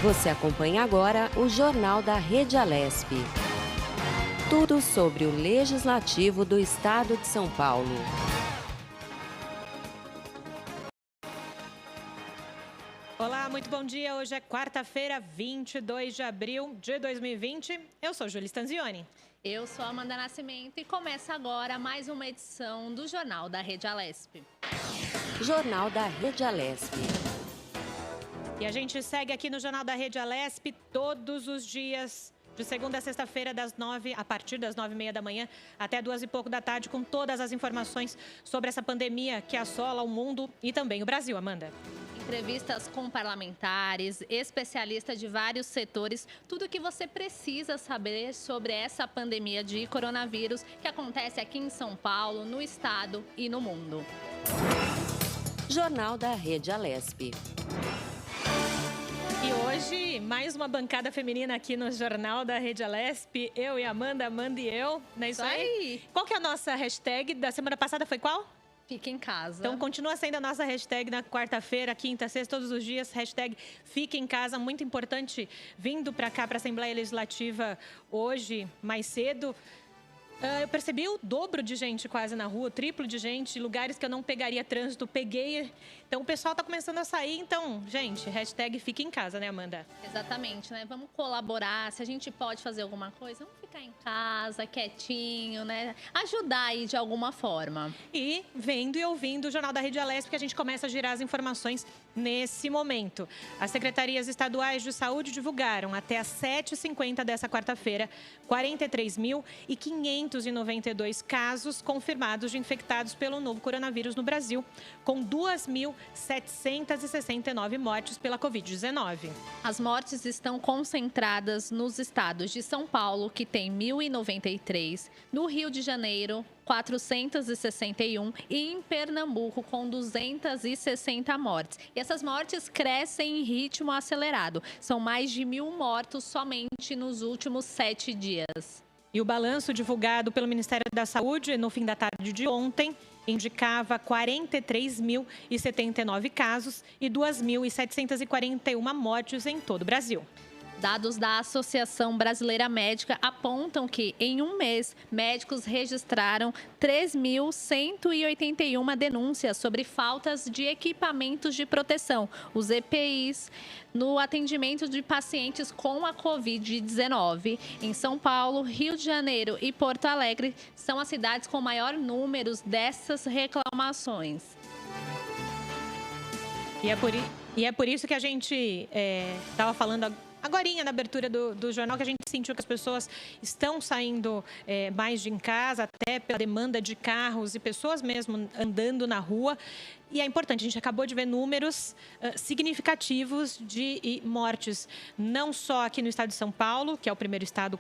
Você acompanha agora o Jornal da Rede Alesp. Tudo sobre o Legislativo do Estado de São Paulo. Olá, muito bom dia. Hoje é quarta-feira, 22 de abril de 2020. Eu sou Júlia Stanzioni. Eu sou Amanda Nascimento e começa agora mais uma edição do Jornal da Rede Alesp. Jornal da Rede Alesp. E a gente segue aqui no Jornal da Rede Alesp todos os dias, de segunda a sexta-feira, a partir das 9h30 da manhã até 2h pouco da tarde, com todas as informações sobre essa pandemia que assola o mundo e também o Brasil, Amanda. Entrevistas com parlamentares, especialistas de vários setores, tudo o que você precisa saber sobre essa pandemia de coronavírus que acontece aqui em São Paulo, no estado e no mundo. Jornal da Rede Alesp. E hoje, mais uma bancada feminina aqui no Jornal da Rede Alesp. Eu e Amanda, Amanda e eu. Não é isso aí? Qual que é a nossa hashtag da semana passada? Foi qual? Fique em casa. Então, continua sendo a nossa hashtag na quarta-feira, quinta, sexta, todos os dias. Hashtag Fique em Casa, muito importante. Vindo para cá, para a Assembleia Legislativa hoje, mais cedo. Eu percebi o dobro de gente quase na rua, o triplo de gente, lugares que eu não pegaria trânsito, peguei. Então, o pessoal está começando a sair. Então, gente, hashtag Fique em Casa, né, Amanda? Exatamente, né? Vamos colaborar. Se a gente pode fazer alguma coisa, vamos ficar em casa, quietinho, né? Ajudar aí de alguma forma. E vendo e ouvindo o Jornal da Rede Alesp, que a gente começa a girar as informações nesse momento. As secretarias estaduais de saúde divulgaram até às 7h50 dessa quarta-feira 43.592 casos confirmados de infectados pelo novo coronavírus no Brasil, com 2.769 mortes pela Covid-19. As mortes estão concentradas nos estados de São Paulo, que tem 1.093, no Rio de Janeiro, 461 e em Pernambuco com 260 mortes. E essas mortes crescem em ritmo acelerado. São mais de 1.000 mortos somente nos últimos 7 dias. E o balanço divulgado pelo Ministério da Saúde no fim da tarde de ontem indicava 43.079 casos e 2.741 mortes em todo o Brasil. Dados da Associação Brasileira Médica apontam que, em um mês, médicos registraram 3.181 denúncias sobre faltas de equipamentos de proteção, os EPIs, no atendimento de pacientes com a Covid-19. Em São Paulo, Rio de Janeiro e Porto Alegre são as cidades com maior número dessas reclamações. E é por isso que a gente estava falando agorinha na abertura do jornal, que a gente sentiu que as pessoas estão saindo mais de em casa, até pela demanda de carros e pessoas mesmo andando na rua. E é importante, a gente acabou de ver números significativos de mortes, não só aqui no estado de São Paulo, que é o primeiro estado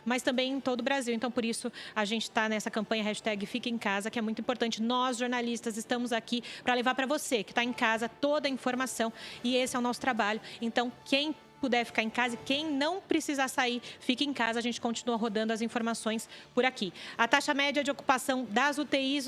mas também em todo o Brasil. Então, por isso, a gente está nessa campanha hashtag Fique em Casa, que é muito importante. Nós, jornalistas, estamos aqui para levar para você, que está em casa, toda a informação. E esse é o nosso trabalho. Então, quem puder ficar em casa e quem não precisar sair, fique em casa. A gente continua rodando as informações por aqui. A taxa média de ocupação das UTIs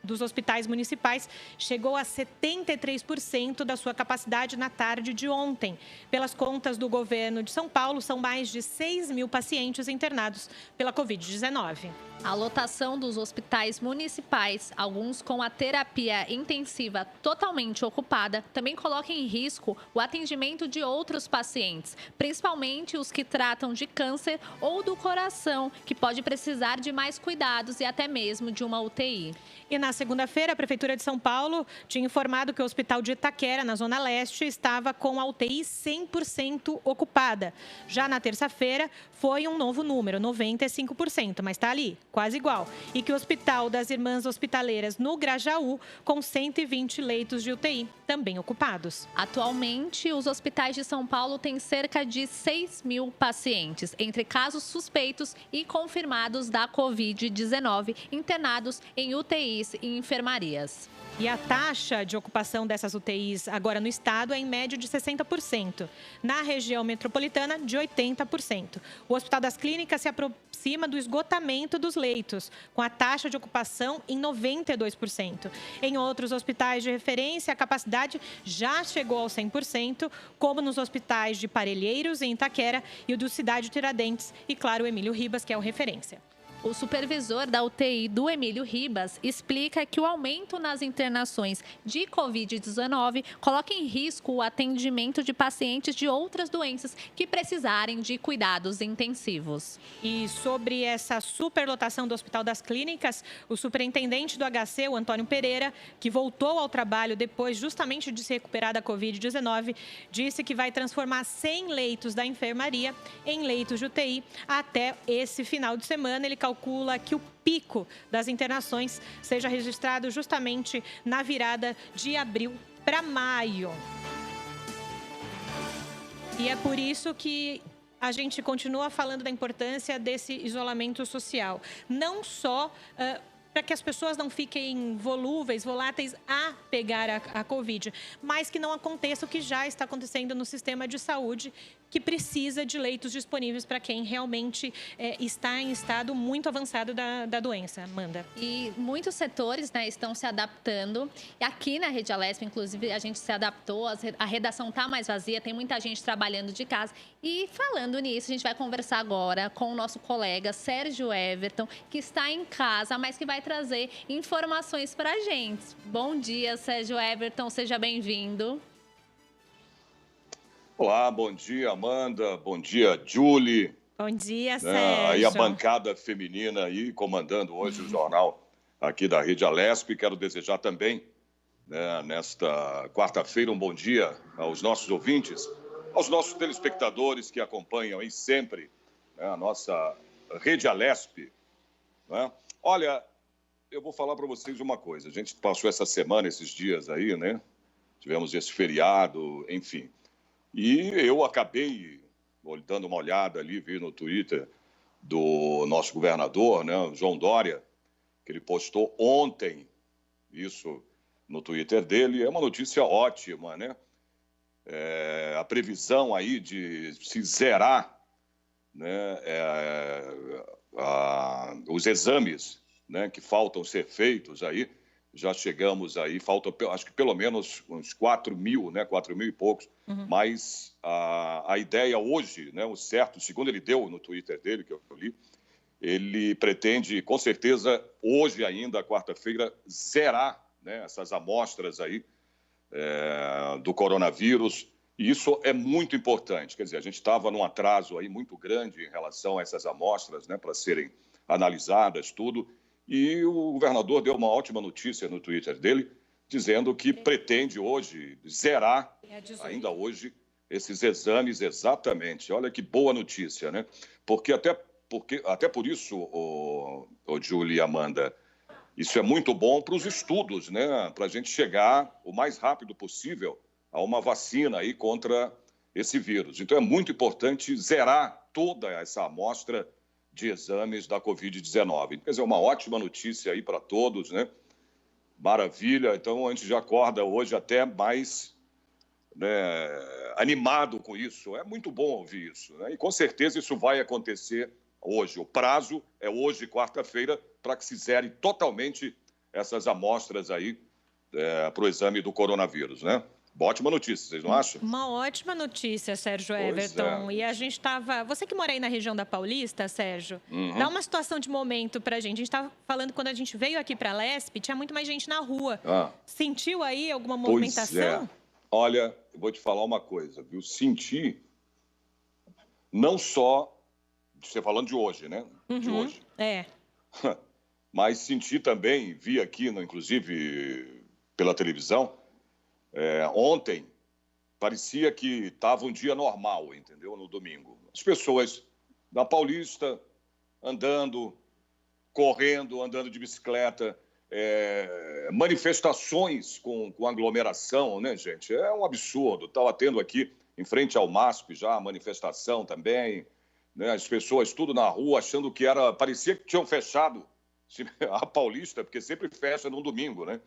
dos hospitais municipais chegou a 73% da sua capacidade na tarde de ontem. Pelas contas do governo de São Paulo, são mais de 6.000 pacientes internados pela Covid-19. A lotação dos hospitais municipais, alguns com a terapia intensiva totalmente ocupada, também coloca em risco o atendimento de outros pacientes, principalmente os que tratam de câncer ou do coração, que pode precisar de mais cuidados e até mesmo de uma UTI. E na segunda-feira, a Prefeitura de São Paulo tinha informado que o Hospital de Itaquera, na Zona Leste, estava com a UTI 100% ocupada. Já na terça-feira, foi um novo número, 95%, mas está ali, quase igual. E que o Hospital das Irmãs Hospitaleiras, no Grajaú, com 120 leitos de UTI, também ocupados. Atualmente, os hospitais de São Paulo têm cerca de 6.000 pacientes, entre casos suspeitos e confirmados da Covid-19, internados em UTIs e enfermarias. E a taxa de ocupação dessas UTIs agora no estado é em média de 60%. Na região metropolitana, de 80%. O Hospital das Clínicas se aproxima do esgotamento dos leitos, com a taxa de ocupação em 92%. Em outros hospitais de referência, a capacidade já chegou ao 100%, como nos hospitais de Parelheiros, em Itaquera, e o do Cidade Tiradentes, e, claro, o Emílio Ribas, que é o referência. O supervisor da UTI do Emílio Ribas explica que o aumento nas internações de Covid-19 coloca em risco o atendimento de pacientes de outras doenças que precisarem de cuidados intensivos. E sobre essa superlotação do Hospital das Clínicas, o superintendente do HC, o Antônio Pereira, que voltou ao trabalho depois justamente de se recuperar da Covid-19, disse que vai transformar 100 leitos da enfermaria em leitos de UTI até esse final de semana. Ele calcula que o pico das internações seja registrado justamente na virada de abril para maio. E é por isso que a gente continua falando da importância desse isolamento social. Não só para que as pessoas não fiquem voláteis a pegar a Covid, mas que não aconteça o que já está acontecendo no sistema de saúde, que precisa de leitos disponíveis para quem realmente está em estado muito avançado da doença. Amanda. E muitos setores, né, estão se adaptando. E aqui na Rede Alesp, inclusive, a gente se adaptou, a redação está mais vazia, tem muita gente trabalhando de casa. E falando nisso, a gente vai conversar agora com o nosso colega Sérgio Everton, que está em casa, mas que vai trazer informações para a gente. Bom dia, Sérgio Everton, seja bem-vindo. Olá, bom dia, Amanda. Bom dia, Julie. Bom dia, Sérgio. Aí a bancada feminina aí comandando hoje o jornal aqui da Rede Alesp. Quero desejar também, né, nesta quarta-feira, um bom dia aos nossos ouvintes, aos nossos telespectadores que acompanham aí sempre, né, a nossa Rede Alesp. Né? Olha, eu vou falar para vocês uma coisa. A gente passou essa semana, esses dias aí, né? Tivemos esse feriado, enfim. E eu acabei dando uma olhada ali, vi no Twitter do nosso governador, né, João Dória, que ele postou ontem isso no Twitter dele. É uma notícia ótima, né? A previsão aí de se zerar, né, os exames, né, que faltam ser feitos aí. Já chegamos aí, falta acho que pelo menos uns 4 mil, né, 4 mil e poucos. Mas a ideia hoje, né, o certo, segundo ele deu no Twitter dele, que eu li, ele pretende, com certeza, hoje ainda, quarta-feira, zerar, né, essas amostras aí do coronavírus. E isso é muito importante. Quer dizer, a gente estava num atraso aí muito grande em relação a essas amostras, né, para serem analisadas, tudo. E o governador deu uma ótima notícia no Twitter dele, dizendo que pretende hoje zerar, ainda hoje, esses exames exatamente. Olha que boa notícia, né? Até por isso, o Júlia e Amanda, isso é muito bom para os estudos, né? Para a gente chegar o mais rápido possível a uma vacina aí contra esse vírus. Então é muito importante zerar toda essa amostra de exames da Covid-19. Quer dizer, uma ótima notícia aí para todos, né? Maravilha. Então, a gente já acorda hoje até mais, né, animado com isso. É muito bom ouvir isso, né? E, com certeza, isso vai acontecer hoje. O prazo é hoje, quarta-feira, para que se zere totalmente essas amostras aí para o exame do coronavírus, né? Ótima notícia, vocês não acham? Uma ótima notícia, Sérgio Everton. E a gente estava... Você que mora aí na região da Paulista, Sérgio, dá uma situação de momento para a gente. A gente estava falando, quando a gente veio aqui para a Lesp, tinha muito mais gente na rua. Sentiu aí alguma movimentação? Pois é. Olha, eu vou te falar uma coisa, viu? Senti, não só, você falando de hoje, né? De hoje. Mas senti também, vi aqui, inclusive pela televisão, ontem, parecia que estava um dia normal, entendeu? No domingo. As pessoas da Paulista andando, correndo, andando de bicicleta, manifestações com aglomeração, né, gente? É um absurdo. Estava tendo aqui, em frente ao MASP, já a manifestação também, né? As pessoas tudo na rua achando que parecia que tinham fechado a Paulista, porque sempre fecha no domingo, né?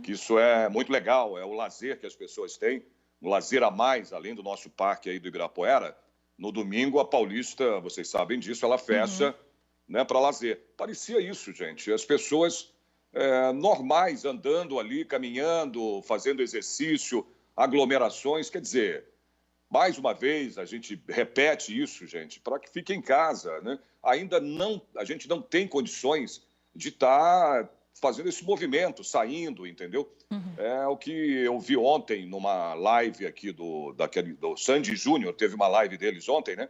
Que isso é muito legal, é o lazer que as pessoas têm, um lazer a mais, além do nosso parque aí do Ibirapuera. No domingo, a Paulista, vocês sabem disso, ela fecha, né, para lazer. Parecia isso, gente. As pessoas normais andando ali, caminhando, fazendo exercício, aglomerações. Quer dizer, mais uma vez, a gente repete isso, gente, para que fique em casa, né? Ainda não, a gente não tem condições de estar fazendo esse movimento, saindo, entendeu? É o que eu vi ontem numa live aqui do Sandy Júnior, teve uma live deles ontem, né?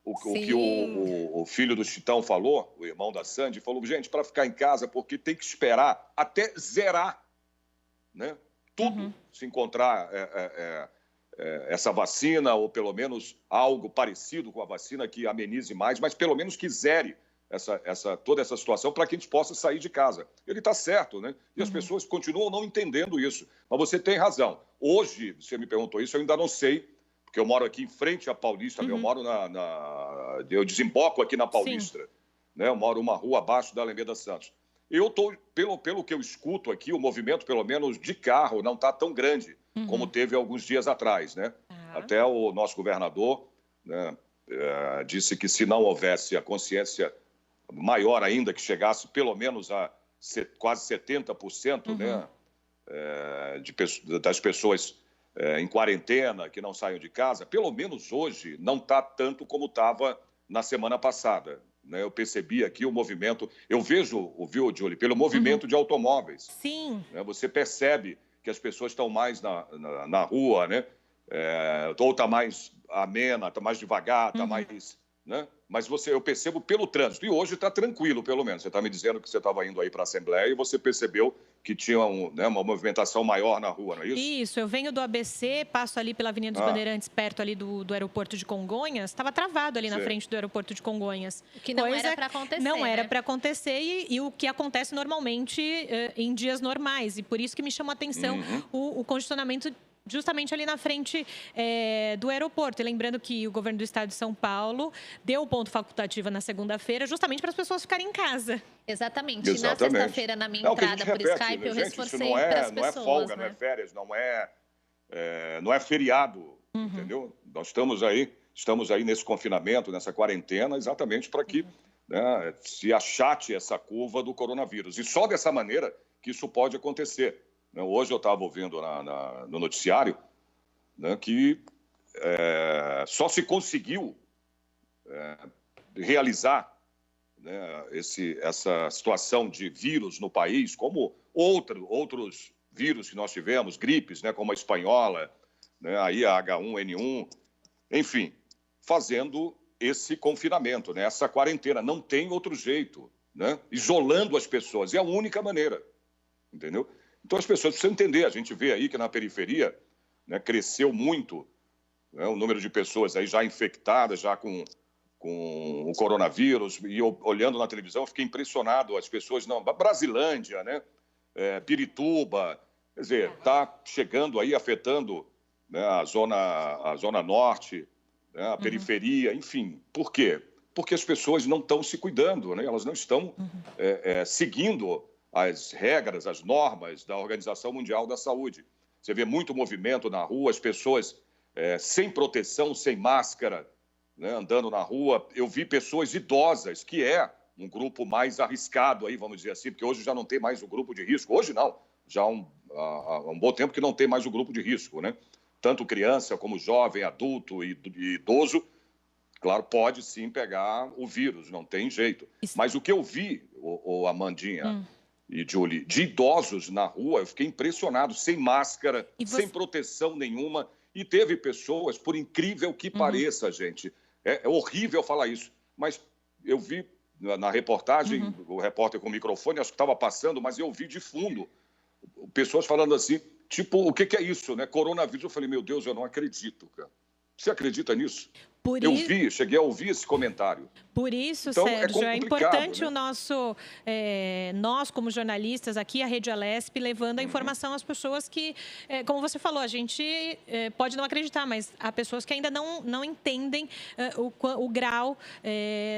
O que o filho do Chitão falou, o irmão da Sandy, falou, gente, para ficar em casa, porque tem que esperar até zerar, né? Tudo, se encontrar essa vacina, ou pelo menos algo parecido com a vacina que amenize mais, mas pelo menos que zere toda essa situação para que a gente possa sair de casa. Ele está certo, né? E as pessoas continuam não entendendo isso. Mas você tem razão. Hoje, você me perguntou isso, eu ainda não sei, porque eu moro aqui em frente à Paulista, eu moro eu desemboco aqui na Paulista, né? Eu moro uma rua abaixo da Alameda Santos. Eu estou, pelo que eu escuto aqui, o movimento, pelo menos de carro, não está tão grande como teve alguns dias atrás, né? Até o nosso governador, né, disse que se não houvesse a consciência maior ainda, que chegasse pelo menos a quase 70%, né, das pessoas em quarentena, que não saiam de casa, pelo menos hoje não está tanto como estava na semana passada. Né? Eu percebi aqui o movimento, eu vejo, viu, Julie, pelo movimento de automóveis. Sim. Né? Você percebe que as pessoas estão mais na rua, né? Ou está mais amena, está mais devagar, está mais... Né? Mas eu percebo pelo trânsito. E hoje está tranquilo, pelo menos. Você está me dizendo que você estava indo aí para a Assembleia e você percebeu que tinha uma movimentação maior na rua, não é isso? Isso. Eu venho do ABC, passo ali pela Avenida dos Bandeirantes, perto ali do aeroporto de Congonhas. Estava travado ali na frente do aeroporto de Congonhas. O que não era para acontecer. Não era para acontecer e o que acontece normalmente em dias normais. E por isso que me chamou a atenção o congestionamento justamente ali na frente do aeroporto. E lembrando que o governo do estado de São Paulo deu o ponto facultativo na segunda-feira, justamente para as pessoas ficarem em casa. Exatamente. Na sexta-feira, na minha entrada por Skype, né, eu gente, reforcei para as pessoas. Não é folga, né? não é férias, não é feriado, entendeu? Nós estamos aí nesse confinamento, nessa quarentena, exatamente para que né, se achate essa curva do coronavírus. E só dessa maneira que isso pode acontecer. Hoje eu estava ouvindo no noticiário, né, que só se conseguiu realizar, né, essa situação de vírus no país, como outros vírus que nós tivemos, gripes, né, como a espanhola, né, aí a H1N1, enfim, fazendo esse confinamento, né, essa quarentena. Não tem outro jeito, né, isolando as pessoas. É a única maneira, entendeu? Então, as pessoas precisam entender. A gente vê aí que na periferia, né, cresceu muito, né, o número de pessoas aí já infectadas, já com o coronavírus. E eu, olhando na televisão, fiquei impressionado. As pessoas, Brasilândia, né, Pirituba, quer dizer, está chegando aí, afetando, né, a zona norte, né, a periferia, enfim. Por quê? Porque as pessoas não estão se cuidando, né? Elas não estão seguindo as regras, as normas da Organização Mundial da Saúde. Você vê muito movimento na rua, as pessoas sem proteção, sem máscara, né, andando na rua. Eu vi pessoas idosas, que é um grupo mais arriscado, aí, vamos dizer assim, porque hoje já não tem mais o grupo de risco. Hoje não, já há um bom tempo que não tem mais o grupo de risco, né? Tanto criança como jovem, adulto e idoso, claro, pode sim pegar o vírus, não tem jeito. Mas o que eu vi, Amandinha e Julie, de idosos na rua, eu fiquei impressionado, sem máscara, sem proteção nenhuma. E teve pessoas, por incrível que pareça, gente, é horrível falar isso, mas eu vi na reportagem, o repórter com o microfone, acho que estava passando, mas eu vi de fundo, pessoas falando assim, tipo, o que é isso, né? Coronavírus. Eu falei, meu Deus, eu não acredito, cara. Você acredita nisso? Cheguei a ouvir esse comentário. Por isso, então, Sérgio, é importante, né? o nosso, nós como jornalistas aqui, a Rede Alesp, levando a informação às pessoas que, como você falou, a gente pode não acreditar, mas há pessoas que ainda não entendem o grau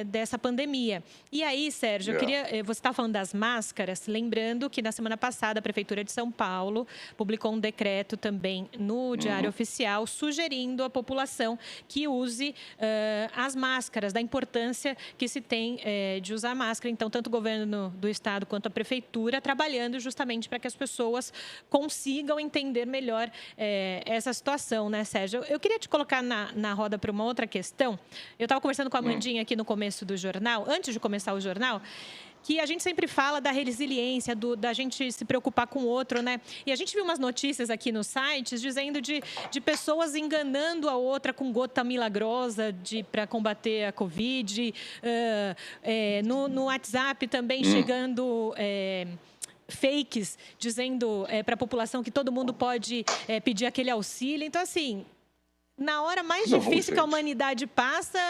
dessa pandemia. E aí, Sérgio, eu queria, você está falando das máscaras, lembrando que na semana passada a Prefeitura de São Paulo publicou um decreto também no Diário Oficial, sugerindo à população que use as máscaras, da importância que se tem de usar máscara. Então, tanto o governo do estado quanto a prefeitura trabalhando justamente para que as pessoas consigam entender melhor essa situação, né, Sérgio? Eu queria te colocar na roda para uma outra questão. Eu estava conversando com a Amandinha aqui no começo do jornal, antes de começar o jornal, que a gente sempre fala da resiliência, da gente se preocupar com o outro, né? E a gente viu umas notícias aqui nos sites dizendo de pessoas enganando a outra com gota milagrosa para combater a Covid. No WhatsApp também chegando fakes dizendo para a população que todo mundo pode pedir aquele auxílio. Então, assim, na hora mais difícil que a humanidade passa,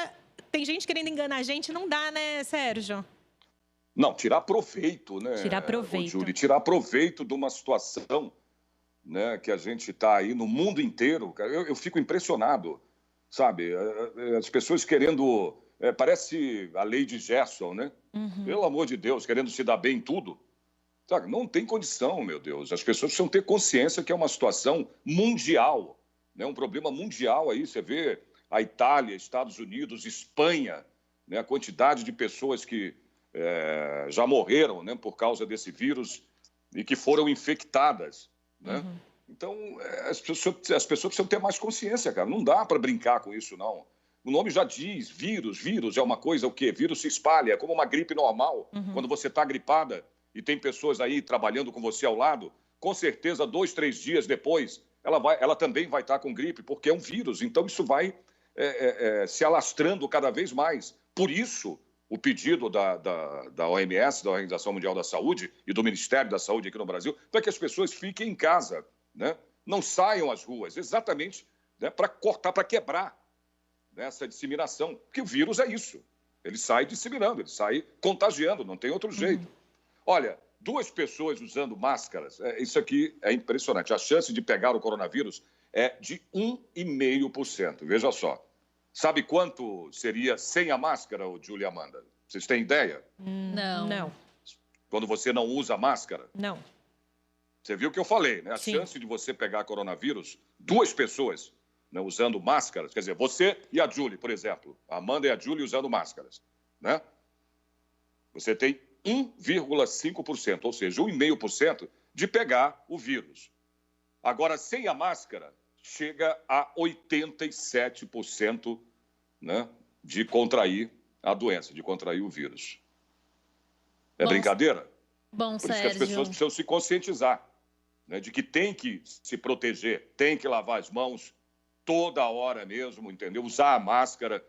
tem gente querendo enganar a gente, não dá, né, Sérgio? Não, tirar proveito, né? Tirar proveito. Júlia, tirar proveito de uma situação, né, que a gente está aí no mundo inteiro. Eu fico impressionado, sabe? As pessoas querendo... parece a lei de Gerson, né? Pelo amor de Deus, querendo se dar bem em tudo. Sabe? Não tem condição, meu Deus. As pessoas precisam ter consciência que é uma situação mundial, né? Um problema mundial aí. Você vê a Itália, Estados Unidos, Espanha, né? A quantidade de pessoas que já morreram, né, por causa desse vírus e que foram infectadas, né? Então, as pessoas precisam ter mais consciência, cara. Não dá para brincar com isso, não. O nome já diz, vírus é uma coisa, o quê? Vírus se espalha, é como uma gripe normal. Quando você está gripada e tem pessoas aí trabalhando com você ao lado, com certeza 2, 3 dias depois, ela também vai estar com gripe, porque é um vírus. Então, isso vai se alastrando cada vez mais. Por isso, o pedido da OMS, da Organização Mundial da Saúde, e do Ministério da Saúde aqui no Brasil, para que as pessoas fiquem em casa, né? Não saiam às ruas, exatamente, né, para cortar, para quebrar, né, essa disseminação. Porque o vírus é isso, ele sai disseminando, ele sai contagiando, não tem outro jeito. Olha, 2 pessoas usando máscaras, isso aqui é impressionante. A chance de pegar o coronavírus é de 1,5%, veja só. Sabe quanto seria sem a máscara, Júlia, Amanda? Vocês têm ideia? Não. Quando você não usa máscara? Não. Você viu o que eu falei, né? A Sim. chance de você pegar coronavírus, 2 pessoas, né, usando máscaras, quer dizer, você e a Júlia, por exemplo, a Amanda e a Júlia usando máscaras, né? Você tem 1,5%, ou seja, 1,5% de pegar o vírus. Agora, sem a máscara, chega a 87%, né, de contrair a doença, de contrair o vírus. É brincadeira? Bom, Por isso que as pessoas precisam se conscientizar, né, de que tem que se proteger, tem que lavar as mãos toda hora mesmo, entendeu? Usar a máscara.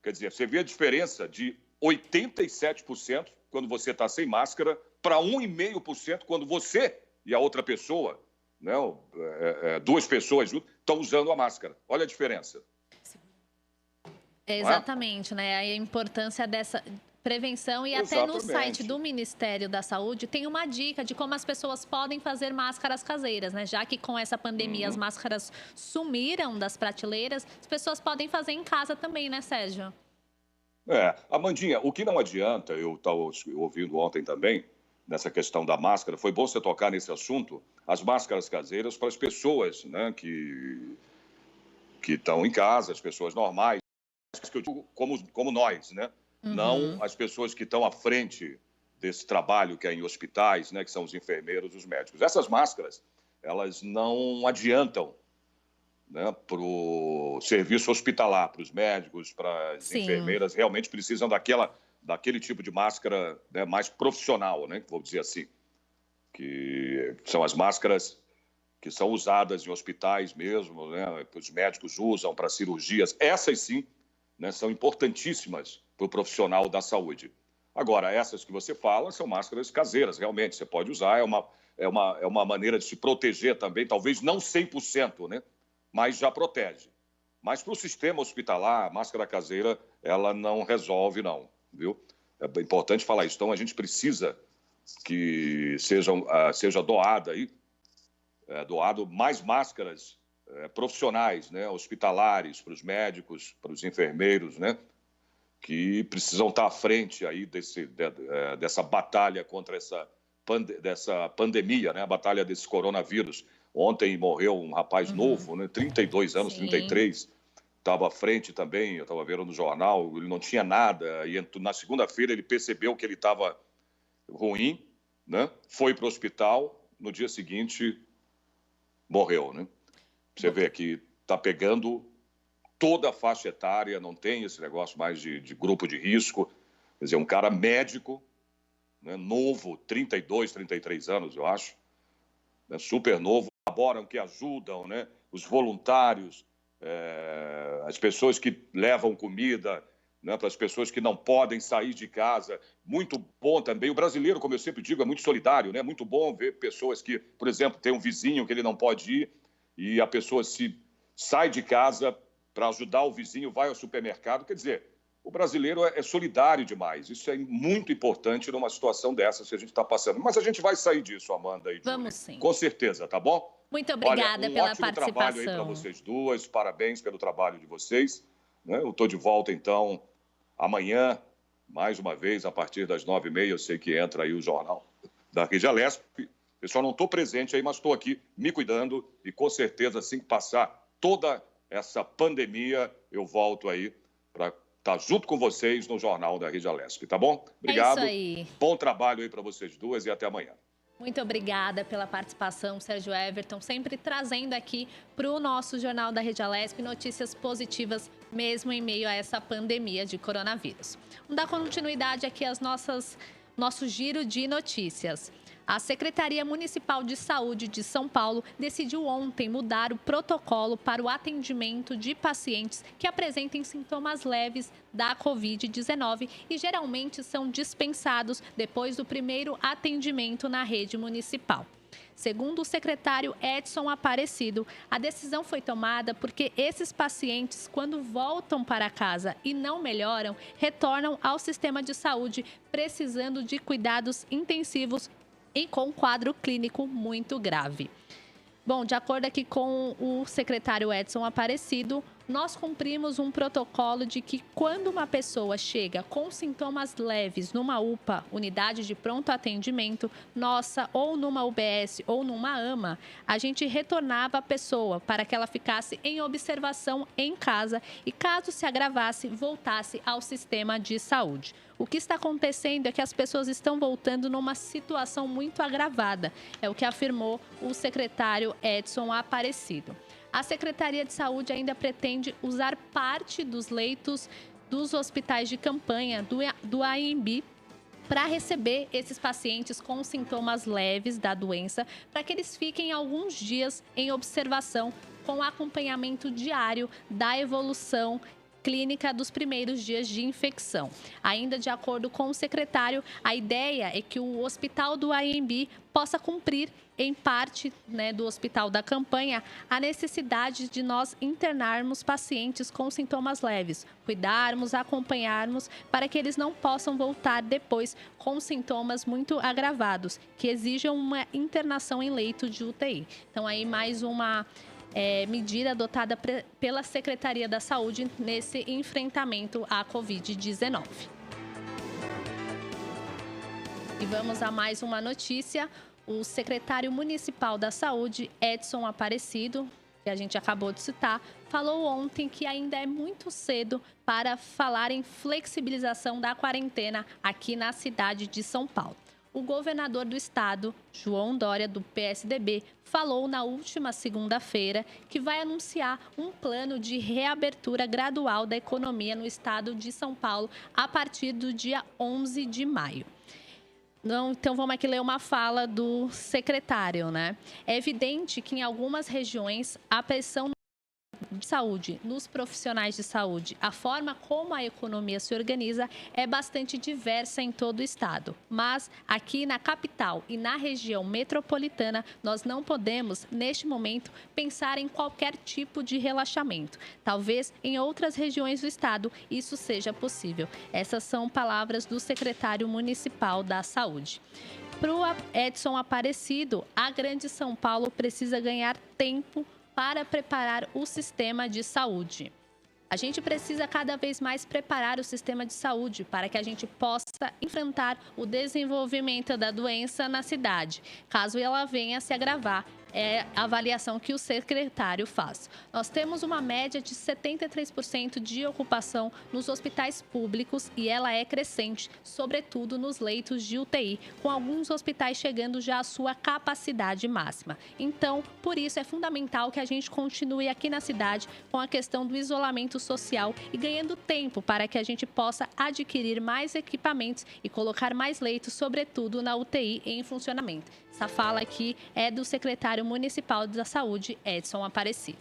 Quer dizer, você vê a diferença de 87% quando você está sem máscara para 1,5% quando você e a outra pessoa, né, 2 pessoas juntas, estão usando a máscara. Olha a diferença. Exatamente, né? A importância dessa prevenção e até no site do Ministério da Saúde tem uma dica de como as pessoas podem fazer máscaras caseiras, né? Já que com essa pandemia as máscaras sumiram das prateleiras, as pessoas podem fazer em casa também, né, Sérgio? Amandinha, o que não adianta, eu estava ouvindo ontem também, nessa questão da máscara, foi bom você tocar nesse assunto, as máscaras caseiras para as pessoas, né, que estão em casa, as pessoas normais, que eu digo como nós, né? Não as pessoas que estão à frente desse trabalho que é em hospitais, né, que são os enfermeiros, os médicos. Essas máscaras, elas não adiantam, né, para o serviço hospitalar, para os médicos, para as enfermeiras, realmente precisam daquele tipo de máscara, né, mais profissional, né, vou dizer assim, que são as máscaras que são usadas em hospitais mesmo, né, que os médicos usam para cirurgias. Essas sim, né, são importantíssimas para o profissional da saúde. Agora, essas que você fala são máscaras caseiras, realmente, você pode usar, é uma maneira de se proteger também, talvez não 100%, né, mas já protege. Mas para o sistema hospitalar, a máscara caseira, ela não resolve, não, viu? É importante falar isso. Então, a gente precisa que seja doado mais máscaras profissionais, né, hospitalares, para os médicos, para os enfermeiros, né, que precisam estar à frente aí dessa batalha contra dessa pandemia, né, a batalha desse coronavírus. Ontem morreu um rapaz novo, né, 32 anos, sim. 33, estava à frente também, eu estava vendo no jornal, ele não tinha nada, e na segunda-feira ele percebeu que ele estava ruim, né, foi para o hospital, no dia seguinte morreu, né? Você vê que está pegando toda a faixa etária, não tem esse negócio mais de grupo de risco. Quer dizer, um cara médico, né, novo, 32, 33 anos, eu acho, né, super novo, colaboram, que ajudam, né, os voluntários, as pessoas que levam comida, né, para as pessoas que não podem sair de casa. Muito bom também. O brasileiro, como eu sempre digo, é muito solidário, né? Muito bom ver pessoas que, por exemplo, tem um vizinho que ele não pode ir e a pessoa sai de casa para ajudar o vizinho, vai ao supermercado. Quer dizer, o brasileiro é solidário demais. Isso é muito importante numa situação dessa que a gente está passando. Mas a gente vai sair disso, Amanda e Júlia. Vamos sim. Com certeza, tá bom? Muito obrigada pela participação. Ótimo trabalho aí para vocês duas. Parabéns pelo trabalho de vocês. Eu estou de volta, então, amanhã, mais uma vez, a partir das 9h30. Eu sei que entra aí o jornal da Regialesp. Eu só não estou presente aí, mas estou aqui me cuidando e, com certeza, assim que passar toda essa pandemia, eu volto aí para estar junto com vocês no jornal da Regialesp, tá bom? Obrigado. É isso aí. Bom trabalho aí para vocês duas e até amanhã. Muito obrigada pela participação, Sérgio Everton, sempre trazendo aqui para o nosso Jornal da Regialesp notícias positivas, mesmo em meio a essa pandemia de coronavírus. Vamos dar continuidade aqui aos nosso giro de notícias. A Secretaria Municipal de Saúde de São Paulo decidiu ontem mudar o protocolo para o atendimento de pacientes que apresentem sintomas leves da Covid-19 e geralmente são dispensados depois do primeiro atendimento na rede municipal. Segundo o secretário Edson Aparecido, a decisão foi tomada porque esses pacientes, quando voltam para casa e não melhoram, retornam ao sistema de saúde precisando de cuidados intensivos e com um quadro clínico muito grave. Bom, de acordo aqui com o secretário Edson Aparecido, nós cumprimos um protocolo de que quando uma pessoa chega com sintomas leves numa UPA, unidade de pronto atendimento, nossa, ou numa UBS ou numa AMA, a gente retornava a pessoa para que ela ficasse em observação em casa e, caso se agravasse, voltasse ao sistema de saúde. O que está acontecendo é que as pessoas estão voltando numa situação muito agravada, é o que afirmou o secretário Edson Aparecido. A Secretaria de Saúde ainda pretende usar parte dos leitos dos hospitais de campanha do AMB para receber esses pacientes com sintomas leves da doença, para que eles fiquem alguns dias em observação com acompanhamento diário da evolução clínica dos primeiros dias de infecção. Ainda de acordo com o secretário, a ideia é que o hospital do AMB possa cumprir em parte, do hospital da campanha, a necessidade de nós internarmos pacientes com sintomas leves, cuidarmos, acompanharmos, para que eles não possam voltar depois com sintomas muito agravados, que exijam uma internação em leito de UTI. Então, aí mais uma medida adotada pela Secretaria da Saúde nesse enfrentamento à Covid-19. E vamos a mais uma notícia. O secretário municipal da Saúde, Edson Aparecido, que a gente acabou de citar, falou ontem que ainda é muito cedo para falar em flexibilização da quarentena aqui na cidade de São Paulo. O governador do estado, João Dória, do PSDB, falou na última segunda-feira que vai anunciar um plano de reabertura gradual da economia no estado de São Paulo a partir do dia 11 de maio. Então, vamos aqui ler uma fala do secretário, É evidente que em algumas regiões a pressão de saúde, nos profissionais de saúde, a forma como a economia se organiza é bastante diversa em todo o estado. Mas aqui na capital e na região metropolitana, nós não podemos, neste momento, pensar em qualquer tipo de relaxamento. Talvez em outras regiões do estado isso seja possível. Essas são palavras do secretário municipal da Saúde. Para o Edson Aparecido, a Grande São Paulo precisa ganhar tempo para preparar o sistema de saúde. A gente precisa cada vez mais preparar o sistema de saúde para que a gente possa enfrentar o desenvolvimento da doença na cidade, caso ela venha a se agravar. É a avaliação que o secretário faz. Nós temos uma média de 73% de ocupação nos hospitais públicos e ela é crescente, sobretudo nos leitos de UTI, com alguns hospitais chegando já à sua capacidade máxima. Então, por isso é fundamental que a gente continue aqui na cidade com a questão do isolamento social e ganhando tempo para que a gente possa adquirir mais equipamentos e colocar mais leitos, sobretudo na UTI em funcionamento. Essa fala aqui é do secretário municipal da Saúde, Edson Aparecido.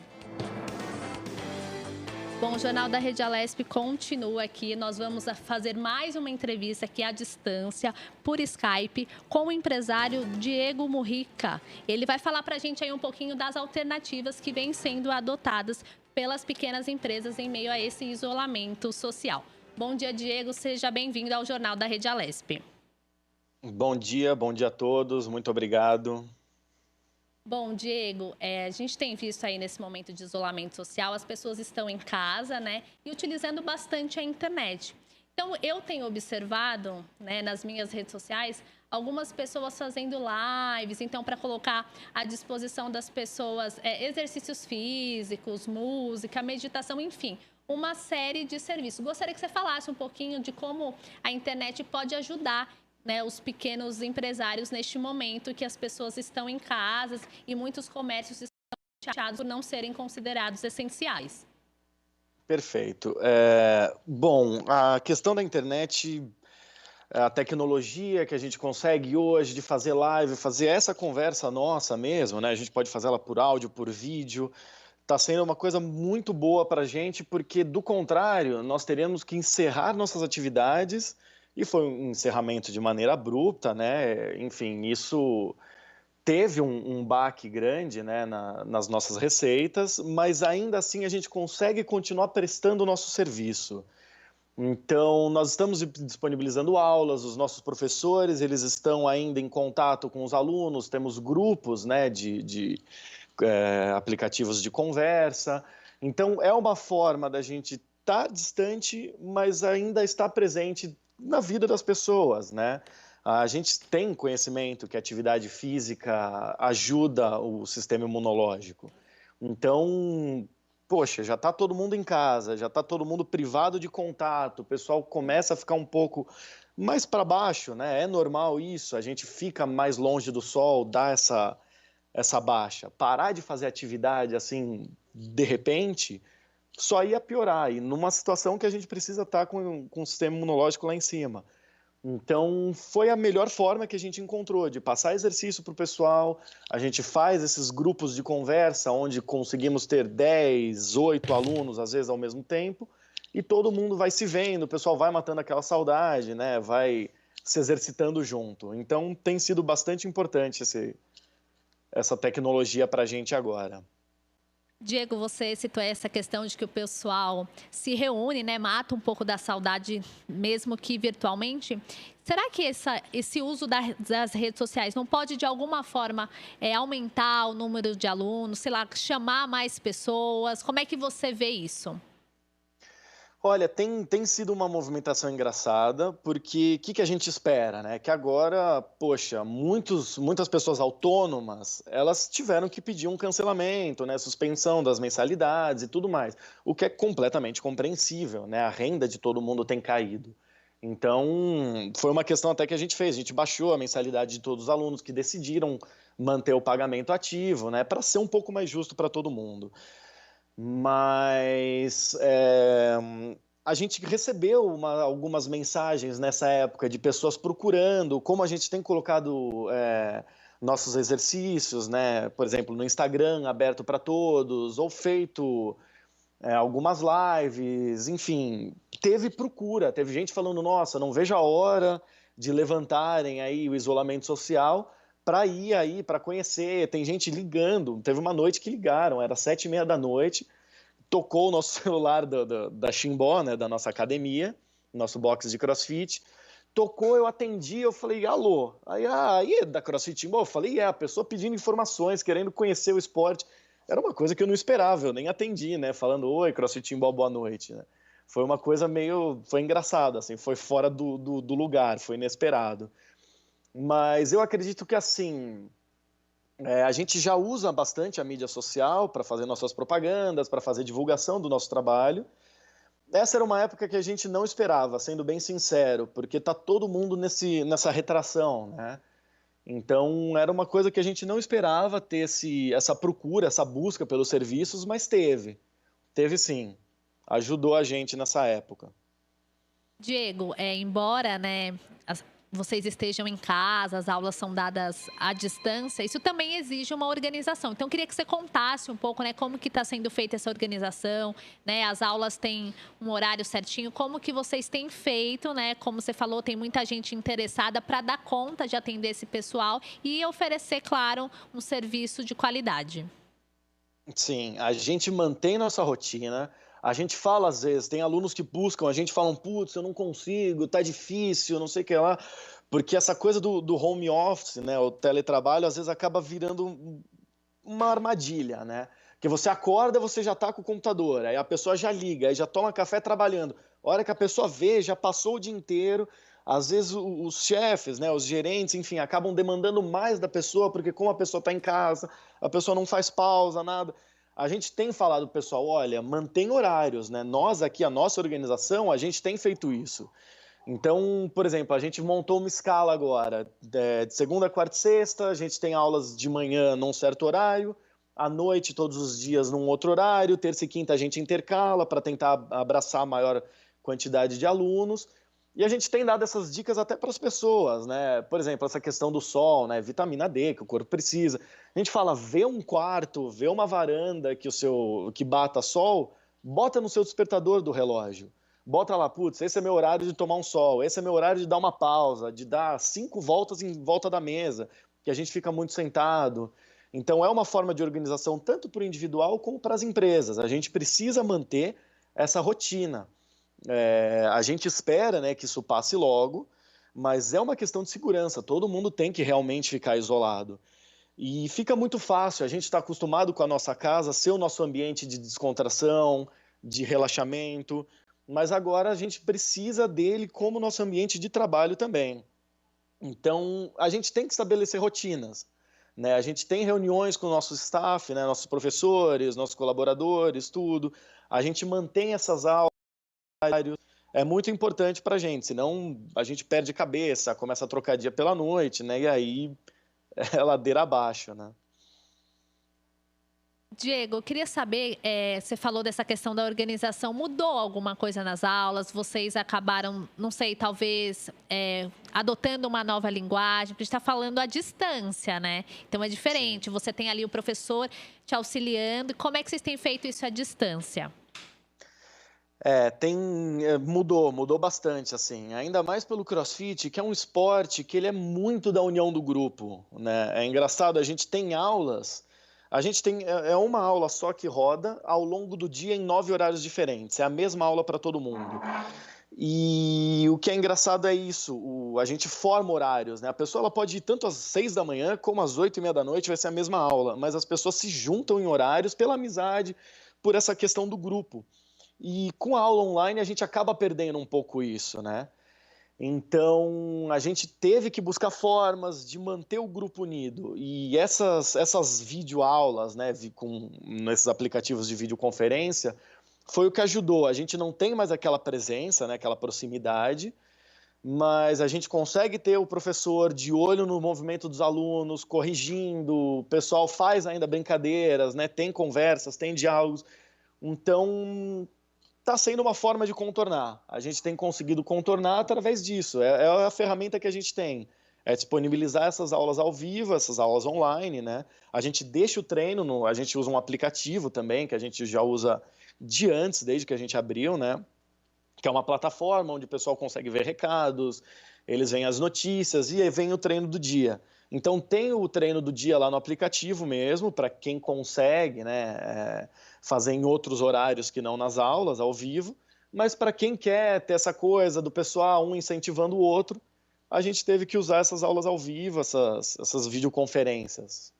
Bom, o Jornal da Rede Alesp continua aqui. Nós vamos fazer mais uma entrevista aqui à distância, por Skype, com o empresário Diego Murrica. Ele vai falar para a gente aí um pouquinho das alternativas que vêm sendo adotadas pelas pequenas empresas em meio a esse isolamento social. Bom dia, Diego. Seja bem-vindo ao Jornal da Rede Alesp. Bom dia a todos, muito obrigado. Bom, Diego, a gente tem visto aí nesse momento de isolamento social, as pessoas estão em casa, né, e utilizando bastante a internet. Então, eu tenho observado, né, nas minhas redes sociais, algumas pessoas fazendo lives, então, para colocar à disposição das pessoas exercícios físicos, música, meditação, enfim, uma série de serviços. Gostaria que você falasse um pouquinho de como a internet pode ajudar, né, os pequenos empresários neste momento que as pessoas estão em casas e muitos comércios estão chateados por não serem considerados essenciais. Perfeito. Bom, a questão da internet, a tecnologia que a gente consegue hoje de fazer live, fazer essa conversa nossa mesmo, né? A gente pode fazer ela por áudio, por vídeo, está sendo uma coisa muito boa para a gente, porque, do contrário, nós teremos que encerrar nossas atividades. E foi um encerramento de maneira abrupta, né? Enfim, isso teve um baque grande, né, nas nossas receitas, mas ainda assim a gente consegue continuar prestando o nosso serviço. Então, nós estamos disponibilizando aulas, os nossos professores, eles estão ainda em contato com os alunos, temos grupos, né, de aplicativos de conversa. Então, é uma forma da gente estar distante, mas ainda estar presente na vida das pessoas, né? A gente tem conhecimento que a atividade física ajuda o sistema imunológico. Então, poxa, já está todo mundo em casa, já está todo mundo privado de contato, o pessoal começa a ficar um pouco mais para baixo, né? É normal isso, a gente fica mais longe do sol, dá essa baixa. Parar de fazer atividade assim, de repente, só ia piorar, e numa situação que a gente precisa estar com o sistema imunológico lá em cima. Então, foi a melhor forma que a gente encontrou de passar exercício para o pessoal. A gente faz esses grupos de conversa, onde conseguimos ter 10, 8 alunos, às vezes, ao mesmo tempo, e todo mundo vai se vendo, o pessoal vai matando aquela saudade, né? Vai se exercitando junto. Então, tem sido bastante importante essa tecnologia para a gente agora. Diego, você citou essa questão de que o pessoal se reúne, né, mata um pouco da saudade, mesmo que virtualmente. Será que esse uso das redes sociais não pode, de alguma forma, aumentar o número de alunos, sei lá, chamar mais pessoas? Como é que você vê isso? Olha, tem sido uma movimentação engraçada, porque o que a gente espera, né? Que agora, poxa, muitas pessoas autônomas, elas tiveram que pedir um cancelamento, né? Suspensão das mensalidades e tudo mais, o que é completamente compreensível, né? A renda de todo mundo tem caído. Então, foi uma questão até que a gente fez, a gente baixou a mensalidade de todos os alunos que decidiram manter o pagamento ativo, né? Para ser um pouco mais justo para todo mundo. Mas a gente recebeu algumas mensagens nessa época de pessoas procurando como a gente tem colocado nossos exercícios, né? Por exemplo, no Instagram, aberto para todos, ou feito algumas lives, enfim, teve procura, teve gente falando, nossa, não vejo a hora de levantarem aí o isolamento social para ir aí, para conhecer, tem gente ligando, teve uma noite que ligaram, era 7h30 da noite, tocou o nosso celular da Chimbó, né, da nossa academia, nosso box de CrossFit, tocou, eu atendi, eu falei, alô, aí é da CrossFit Chimbó? Eu falei, a pessoa pedindo informações, querendo conhecer o esporte, era uma coisa que eu não esperava, eu nem atendi, né, falando, oi, CrossFit Chimbó, boa noite, né. Foi uma coisa foi engraçado, assim, foi fora do lugar, foi inesperado. Mas eu acredito que, assim, a gente já usa bastante a mídia social para fazer nossas propagandas, para fazer divulgação do nosso trabalho. Essa era uma época que a gente não esperava, sendo bem sincero, porque tá todo mundo nessa retração, né? Então, era uma coisa que a gente não esperava ter essa procura, essa busca pelos serviços, mas teve. Teve sim. Ajudou a gente nessa época. Diego, embora, né, vocês estejam em casa, as aulas são dadas à distância, isso também exige uma organização. Então, eu queria que você contasse um pouco, né, como que está sendo feita essa organização, né, as aulas têm um horário certinho, como que vocês têm feito, né, como você falou, tem muita gente interessada para dar conta de atender esse pessoal e oferecer, claro, um serviço de qualidade. Sim, a gente mantém nossa rotina. A gente fala, às vezes, tem alunos que buscam, a gente fala, putz, eu não consigo, tá difícil, não sei o que lá, porque essa coisa do home office, né, o teletrabalho, às vezes acaba virando uma armadilha, né? Que você acorda, você já tá com o computador, aí a pessoa já liga, aí já toma café trabalhando. A hora que a pessoa vê, já passou o dia inteiro. Às vezes os chefes, né, os gerentes, enfim, acabam demandando mais da pessoa, porque como a pessoa tá em casa, a pessoa não faz pausa, nada. A gente tem falado pro pessoal, olha, mantém horários, né? Nós aqui, a nossa organização, a gente tem feito isso. Então, por exemplo, a gente montou uma escala agora, de segunda, quarta e sexta, a gente tem aulas de manhã num certo horário, à noite todos os dias num outro horário, terça e quinta a gente intercala para tentar abraçar a maior quantidade de alunos. E a gente tem dado essas dicas até para as pessoas, né? Por exemplo, essa questão do sol, né? Vitamina D, que o corpo precisa. A gente fala, vê um quarto, vê uma varanda que bata sol, bota no seu despertador do relógio. Bota lá, putz, esse é meu horário de tomar um sol, esse é meu horário de dar uma pausa, de dar 5 voltas em volta da mesa, que a gente fica muito sentado. Então, é uma forma de organização tanto para o individual como para as empresas. A gente precisa manter essa rotina. A gente espera, né, que isso passe logo, mas é uma questão de segurança, todo mundo tem que realmente ficar isolado. E fica muito fácil, a gente está acostumado com a nossa casa ser o nosso ambiente de descontração, de relaxamento, mas agora a gente precisa dele como nosso ambiente de trabalho também. Então, a gente tem que estabelecer rotinas, né? A gente tem reuniões com o nosso staff, né, nossos professores, nossos colaboradores, tudo. A gente mantém essas aulas. É muito importante para a gente, senão a gente perde cabeça, começa a trocar dia pela noite, né? E aí é ladeira abaixo, né? Diego, eu queria saber, você falou dessa questão da organização, mudou alguma coisa nas aulas? Vocês acabaram, não sei, talvez adotando uma nova linguagem? Porque a gente está falando à distância, né? Então é diferente, sim. Você tem ali o professor te auxiliando. Como é que vocês têm feito isso à distância? Mudou bastante, assim, ainda mais pelo CrossFit, que é um esporte que ele é muito da união do grupo, né? É engraçado, a gente tem aulas, a gente tem, uma aula só que roda ao longo do dia em 9 horários diferentes, é a mesma aula para todo mundo. E o que é engraçado é isso, a gente forma horários, né? A pessoa ela pode ir tanto às 6 da manhã como às 8h30 da noite, vai ser a mesma aula, mas as pessoas se juntam em horários pela amizade, por essa questão do grupo. E com a aula online a gente acaba perdendo um pouco isso, né? Então a gente teve que buscar formas de manter o grupo unido. E essas videoaulas, né, nesses aplicativos de videoconferência, foi o que ajudou. A gente não tem mais aquela presença, né, aquela proximidade, mas a gente consegue ter o professor de olho no movimento dos alunos, corrigindo, o pessoal faz ainda brincadeiras, né, tem conversas, tem diálogos. Então, está sendo uma forma de contornar. A gente tem conseguido contornar através disso. É a ferramenta que a gente tem. é disponibilizar essas aulas ao vivo, essas aulas online, né? A gente deixa o treino, a gente usa um aplicativo também, que a gente já usa de antes, desde que a gente abriu, né? Que é uma plataforma onde o pessoal consegue ver recados, eles veem as notícias e aí vem o treino do dia. Então tem o treino do dia lá no aplicativo mesmo, para quem consegue, né, fazer em outros horários que não nas aulas, ao vivo, mas para quem quer ter essa coisa do pessoal, um incentivando o outro, a gente teve que usar essas aulas ao vivo, essas videoconferências.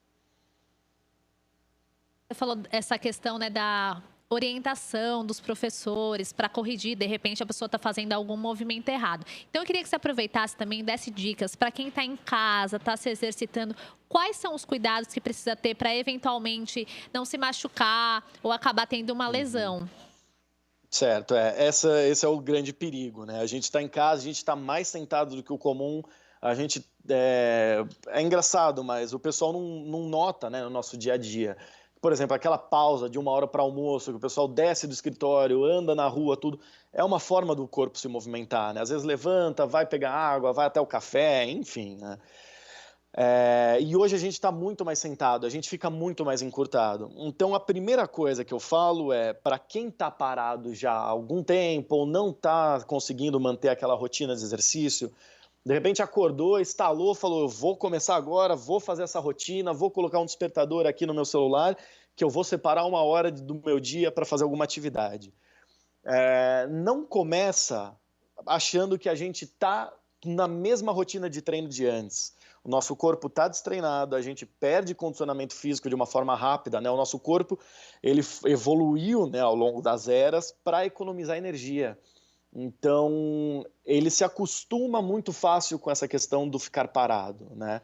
Você falou essa questão, né, da orientação dos professores para corrigir, de repente a pessoa está fazendo algum movimento errado. Então eu queria que você aproveitasse também e desse dicas para quem está em casa, está se exercitando, quais são os cuidados que precisa ter para eventualmente não se machucar ou acabar tendo uma lesão. Certo, esse é o grande perigo, né? A gente está em casa, a gente está mais sentado do que o comum, a gente é engraçado, mas o pessoal não nota, né, no nosso dia a dia. Por exemplo, aquela pausa de 1 hora para almoço, que o pessoal desce do escritório, anda na rua, tudo, é uma forma do corpo se movimentar, né? Às vezes levanta, vai pegar água, vai até o café, enfim, né? E hoje a gente está muito mais sentado, a gente fica muito mais encurtado. Então, a primeira coisa que eu falo é, para quem está parado já há algum tempo ou não está conseguindo manter aquela rotina de exercício, de repente acordou, estalou, falou, eu vou começar agora, vou fazer essa rotina, vou colocar um despertador aqui no meu celular, que eu vou separar 1 hora do meu dia para fazer alguma atividade. Não começa achando que a gente está na mesma rotina de treino de antes. O nosso corpo está destreinado, a gente perde condicionamento físico de uma forma rápida, né? O nosso corpo ele evoluiu, né, ao longo das eras para economizar energia. Então, ele se acostuma muito fácil com essa questão do ficar parado, né?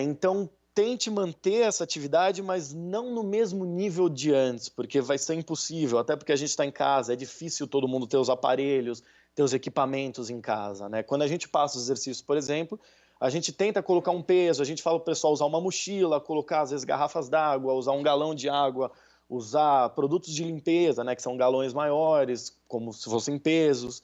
Então, tente manter essa atividade, mas não no mesmo nível de antes, porque vai ser impossível, até porque a gente está em casa, é difícil todo mundo ter os aparelhos, ter os equipamentos em casa, né? Quando a gente passa os exercícios, por exemplo, a gente tenta colocar um peso, a gente fala para o pessoal usar uma mochila, colocar, às vezes, garrafas d'água, usar um galão de água, usar produtos de limpeza, né, que são galões maiores, como se fossem pesos.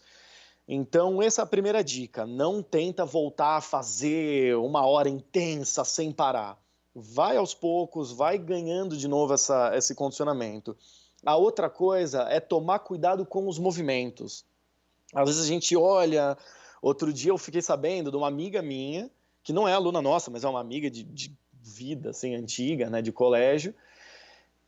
Então, essa é a primeira dica. Não tenta voltar a fazer 1 hora intensa sem parar. Vai aos poucos, vai ganhando de novo esse condicionamento. A outra coisa é tomar cuidado com os movimentos. Às vezes a gente olha... Outro dia eu fiquei sabendo de uma amiga minha, que não é aluna nossa, mas é uma amiga de vida, assim, antiga, né, de colégio,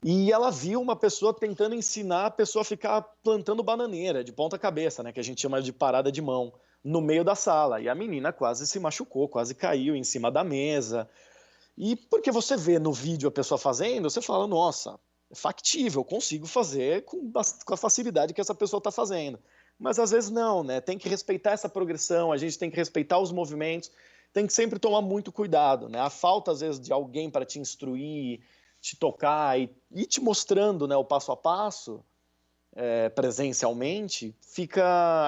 e ela viu uma pessoa tentando ensinar a pessoa a ficar plantando bananeira de ponta cabeça, né, que a gente chama de parada de mão, no meio da sala. E a menina quase se machucou, quase caiu em cima da mesa. E porque você vê no vídeo a pessoa fazendo, você fala, nossa, é factível, eu consigo fazer com a facilidade que essa pessoa está fazendo. Mas às vezes não, né? Tem que respeitar essa progressão, a gente tem que respeitar os movimentos, tem que sempre tomar muito cuidado, né? A falta, às vezes, de alguém para te instruir, te tocar e te mostrando, né, o passo a passo, presencialmente,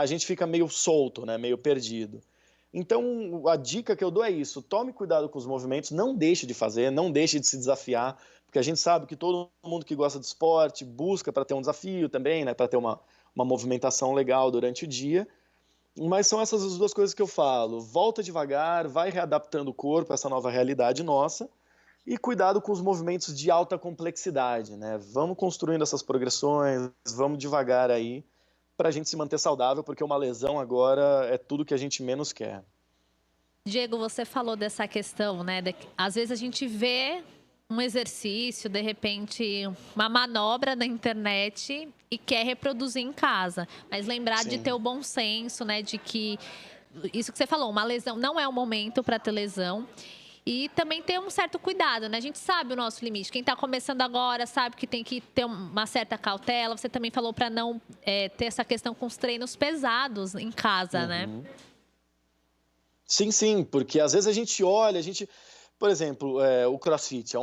a gente fica meio solto, né, meio perdido. Então, a dica que eu dou é isso, tome cuidado com os movimentos, não deixe de fazer, não deixe de se desafiar, porque a gente sabe que todo mundo que gosta de esporte busca para ter um desafio também, né, para ter uma movimentação legal durante o dia, mas são essas as 2 coisas que eu falo, volta devagar, vai readaptando o corpo a essa nova realidade nossa, e cuidado com os movimentos de alta complexidade, né? Vamos construindo essas progressões, vamos devagar aí, para a gente se manter saudável, porque uma lesão agora é tudo que a gente menos quer. Diego, você falou dessa questão, né? Às vezes a gente vê um exercício, de repente, uma manobra na internet e quer reproduzir em casa. Mas lembrar de ter o bom senso, né? De que, isso que você falou, uma lesão não é o momento para ter lesão. E também ter um certo cuidado, né? A gente sabe o nosso limite. Quem está começando agora sabe que tem que ter uma certa cautela. Você também falou para não ter essa questão com os treinos pesados em casa, né? Sim, sim, porque às vezes a gente olha, por exemplo, o CrossFit,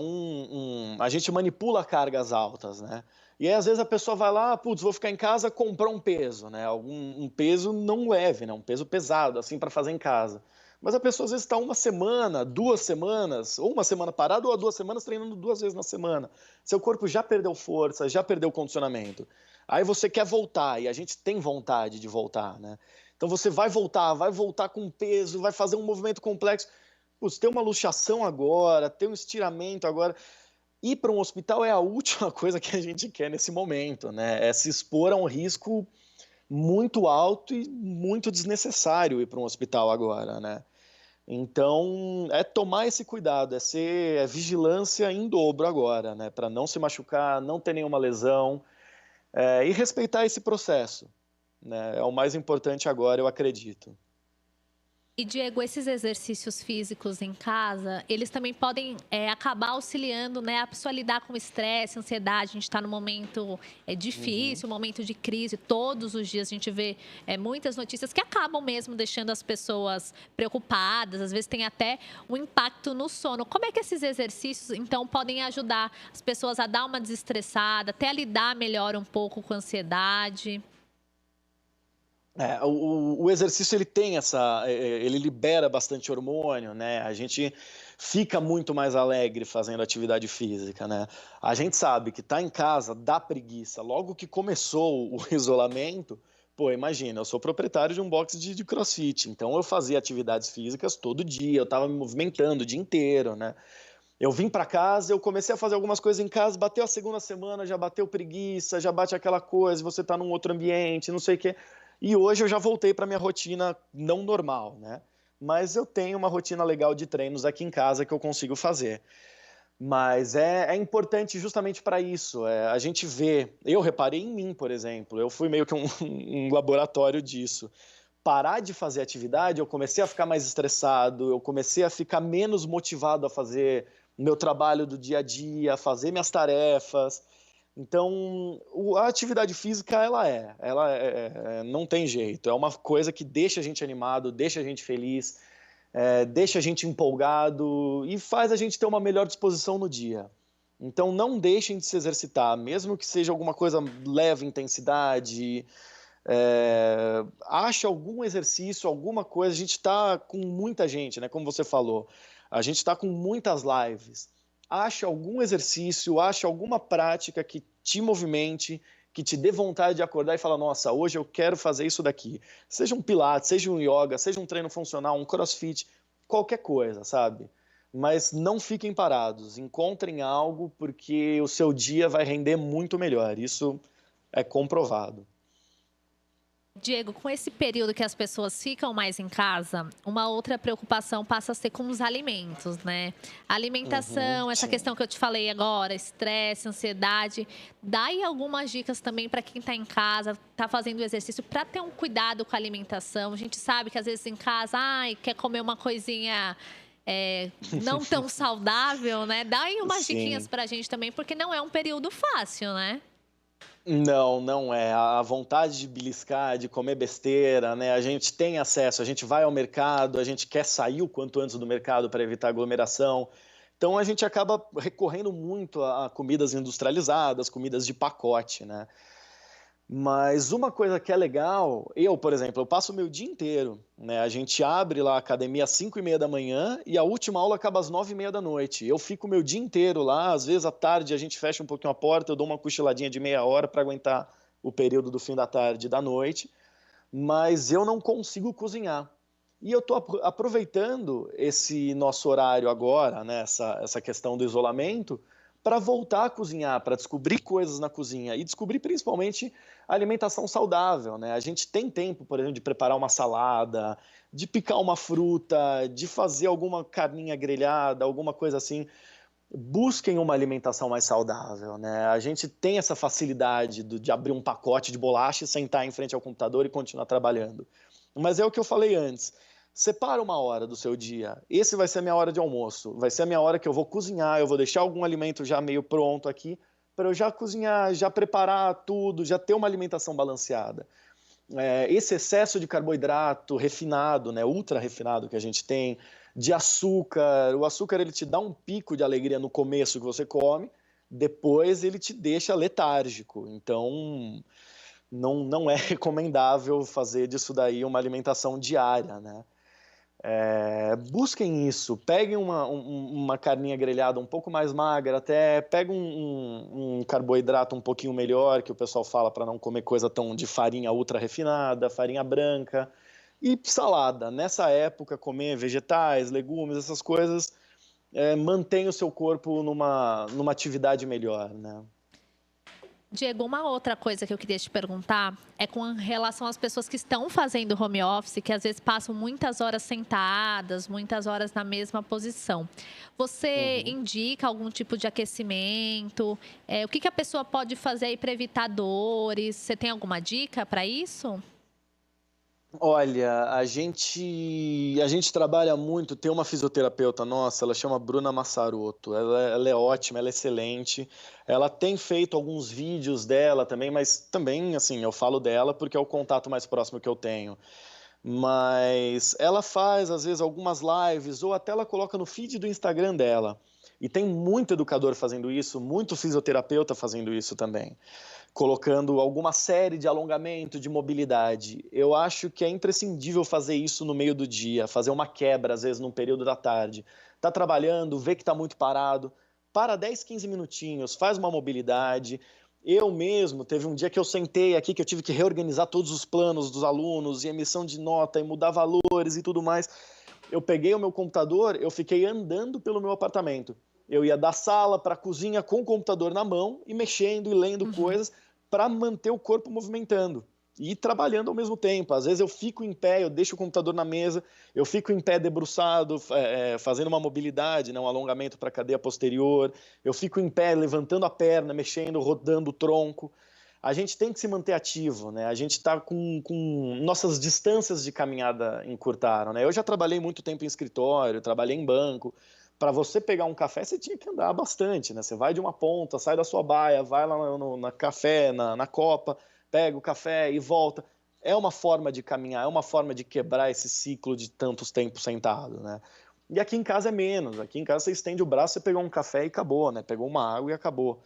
a gente manipula cargas altas, né? E aí, às vezes, a pessoa vai lá, putz, vou ficar em casa, comprar um peso, né? Um peso não leve, né? Um peso pesado, assim, para fazer em casa. Mas a pessoa, às vezes, está 1 semana, 2 semanas, ou 1 semana parada, ou 2 semanas treinando 2 vezes na semana. Seu corpo já perdeu força, já perdeu condicionamento. Aí você quer voltar, e a gente tem vontade de voltar, né? Então você vai voltar com peso, vai fazer um movimento complexo. Putz, ter uma luxação agora, ter um estiramento agora. Ir para um hospital é a última coisa que a gente quer nesse momento, né? É se expor a um risco muito alto e muito desnecessário ir para um hospital agora, né? Então, é tomar esse cuidado, é vigilância em dobro agora, né? Para não se machucar, não ter nenhuma lesão, e respeitar esse processo, né? É o mais importante agora, eu acredito. E, Diego, esses exercícios físicos em casa, eles também podem acabar auxiliando, né, a pessoa a lidar com estresse, ansiedade. A gente está num momento difícil, um momento de crise. Todos os dias a gente vê muitas notícias que acabam mesmo deixando as pessoas preocupadas. Às vezes tem até um impacto no sono. Como é que esses exercícios, então, podem ajudar as pessoas a dar uma desestressada, até a lidar melhor um pouco com a ansiedade? O exercício ele tem ele libera bastante hormônio, né? A gente fica muito mais alegre fazendo atividade física, né? A gente sabe que tá em casa dá preguiça. Logo que começou o isolamento, pô, imagina, eu sou proprietário de um box de CrossFit, então eu fazia atividades físicas todo dia, eu tava me movimentando o dia inteiro, né? Eu vim para casa, eu comecei a fazer algumas coisas em casa, bateu a segunda semana, já bateu preguiça, já bate aquela coisa, você tá num outro ambiente, não sei o quê. E hoje eu já voltei para minha rotina não normal, né? Mas eu tenho uma rotina legal de treinos aqui em casa que eu consigo fazer. Mas é importante justamente para isso. A gente vê... Eu reparei em mim, por exemplo. Eu fui meio que um laboratório disso. Parar de fazer atividade, eu comecei a ficar mais estressado, eu comecei a ficar menos motivado a fazer o meu trabalho do dia a dia, a fazer minhas tarefas. Então, a atividade física, não tem jeito. É uma coisa que deixa a gente animado, deixa a gente feliz, deixa a gente empolgado e faz a gente ter uma melhor disposição no dia. Então, não deixem de se exercitar, mesmo que seja alguma coisa leve, intensidade. Acha algum exercício, alguma coisa. A gente está com muita gente, né? Como você falou. A gente está com muitas lives. Acha algum exercício, acha alguma prática que te movimente, que te dê vontade de acordar e falar, nossa, hoje eu quero fazer isso daqui. Seja um pilates, seja um yoga, seja um treino funcional, um crossfit, qualquer coisa, sabe? Mas não fiquem parados, encontrem algo porque o seu dia vai render muito melhor, isso é comprovado. Diego, com esse período que as pessoas ficam mais em casa, uma outra preocupação passa a ser com os alimentos, né? Alimentação, essa questão que eu te falei agora, estresse, ansiedade. Dá aí algumas dicas também para quem está em casa, está fazendo exercício, para ter um cuidado com a alimentação. A gente sabe que às vezes em casa, quer comer uma coisinha não tão saudável, né? Dá aí umas diquinhas para a gente também, porque não é um período fácil, né? Não é. A vontade de beliscar, de comer besteira, né? A gente tem acesso, a gente vai ao mercado, a gente quer sair o quanto antes do mercado para evitar aglomeração. Então, a gente acaba recorrendo muito a comidas industrializadas, comidas de pacote, né? Mas uma coisa que é legal, por exemplo, eu passo o meu dia inteiro, né? A gente abre lá a academia às 5h30 da manhã e a última aula acaba às 9h30 da noite. Eu fico o meu dia inteiro lá, às vezes à tarde a gente fecha um pouquinho a porta, eu dou uma cochiladinha de meia hora para aguentar o período do fim da tarde e da noite, mas eu não consigo cozinhar. E eu estou aproveitando esse nosso horário agora, né? Essa questão do isolamento, para voltar a cozinhar, para descobrir coisas na cozinha e descobrir principalmente a alimentação saudável, né? A gente tem tempo, por exemplo, de preparar uma salada, de picar uma fruta, de fazer alguma carninha grelhada, alguma coisa assim. Busquem uma alimentação mais saudável, né? A gente tem essa facilidade de abrir um pacote de bolacha e sentar em frente ao computador e continuar trabalhando. Mas é o que eu falei antes. Separa uma hora do seu dia. Esse vai ser a minha hora de almoço. Vai ser a minha hora que eu vou cozinhar, eu vou deixar algum alimento já meio pronto aqui, para eu já cozinhar, já preparar tudo, já ter uma alimentação balanceada. Esse excesso de carboidrato refinado, né, ultra refinado que a gente tem, de açúcar. O açúcar ele te dá um pico de alegria no começo que você come, depois ele te deixa letárgico. Então, não é recomendável fazer disso daí uma alimentação diária, né? Busquem isso, peguem uma carninha grelhada um pouco mais magra, até peguem um carboidrato um pouquinho melhor, que o pessoal fala para não comer coisa tão de farinha ultra refinada, farinha branca, e salada. Nessa época, comer vegetais, legumes, essas coisas, mantém o seu corpo numa atividade melhor, né? Diego, uma outra coisa que eu queria te perguntar é com relação às pessoas que estão fazendo home office, que às vezes passam muitas horas sentadas, muitas horas na mesma posição. Você indica algum tipo de aquecimento? O que a pessoa pode fazer aí para evitar dores? Você tem alguma dica para isso? Olha, a gente trabalha muito, tem uma fisioterapeuta nossa, ela chama Bruna Massarotto, ela é ótima, ela é excelente, ela tem feito alguns vídeos dela também, mas também, assim, eu falo dela porque é o contato mais próximo que eu tenho, mas ela faz, às vezes, algumas lives, ou até ela coloca no feed do Instagram dela, e tem muito educador fazendo isso, muito fisioterapeuta fazendo isso também, colocando alguma série de alongamento, de mobilidade. Eu acho que é imprescindível fazer isso no meio do dia, fazer uma quebra, às vezes, num período da tarde. Está trabalhando, vê que está muito parado, para 10, 15 minutinhos, faz uma mobilidade. Eu mesmo, teve um dia que eu sentei aqui, que eu tive que reorganizar todos os planos dos alunos, e emissão de nota, e mudar valores e tudo mais. Eu peguei o meu computador, eu fiquei andando pelo meu apartamento. Eu ia da sala para a cozinha com o computador na mão e mexendo e lendo coisas, para manter o corpo movimentando e trabalhando ao mesmo tempo. Às vezes eu fico em pé, eu deixo o computador na mesa, eu fico em pé debruçado, fazendo uma mobilidade, né, um alongamento para a cadeia posterior, eu fico em pé, levantando a perna, mexendo, rodando o tronco. A gente tem que se manter ativo, né? A gente está com nossas distâncias de caminhada encurtaram, né? Eu já trabalhei muito tempo em escritório, trabalhei em banco. Para você pegar um café, você tinha que andar bastante, né? Você vai de uma ponta, sai da sua baia, vai lá na café, na copa, pega o café e volta. É uma forma de caminhar, é uma forma de quebrar esse ciclo de tantos tempos sentado, né? E aqui em casa é menos. Aqui em casa você estende o braço, você pegou um café e acabou, né? Pegou uma água e acabou.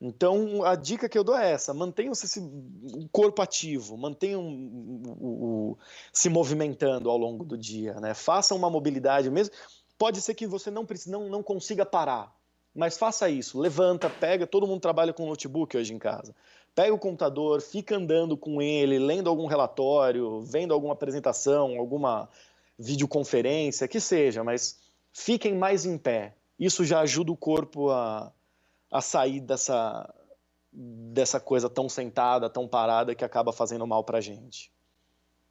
Então, a dica que eu dou é essa: mantenham o corpo ativo, mantenham se movimentando ao longo do dia, né? Façam uma mobilidade mesmo. Pode ser que você não consiga parar, mas faça isso. Levanta, pega, todo mundo trabalha com notebook hoje em casa. Pega o computador, fica andando com ele, lendo algum relatório, vendo alguma apresentação, alguma videoconferência, que seja, mas fiquem mais em pé. Isso já ajuda o corpo a sair dessa coisa tão sentada, tão parada, que acaba fazendo mal pra gente.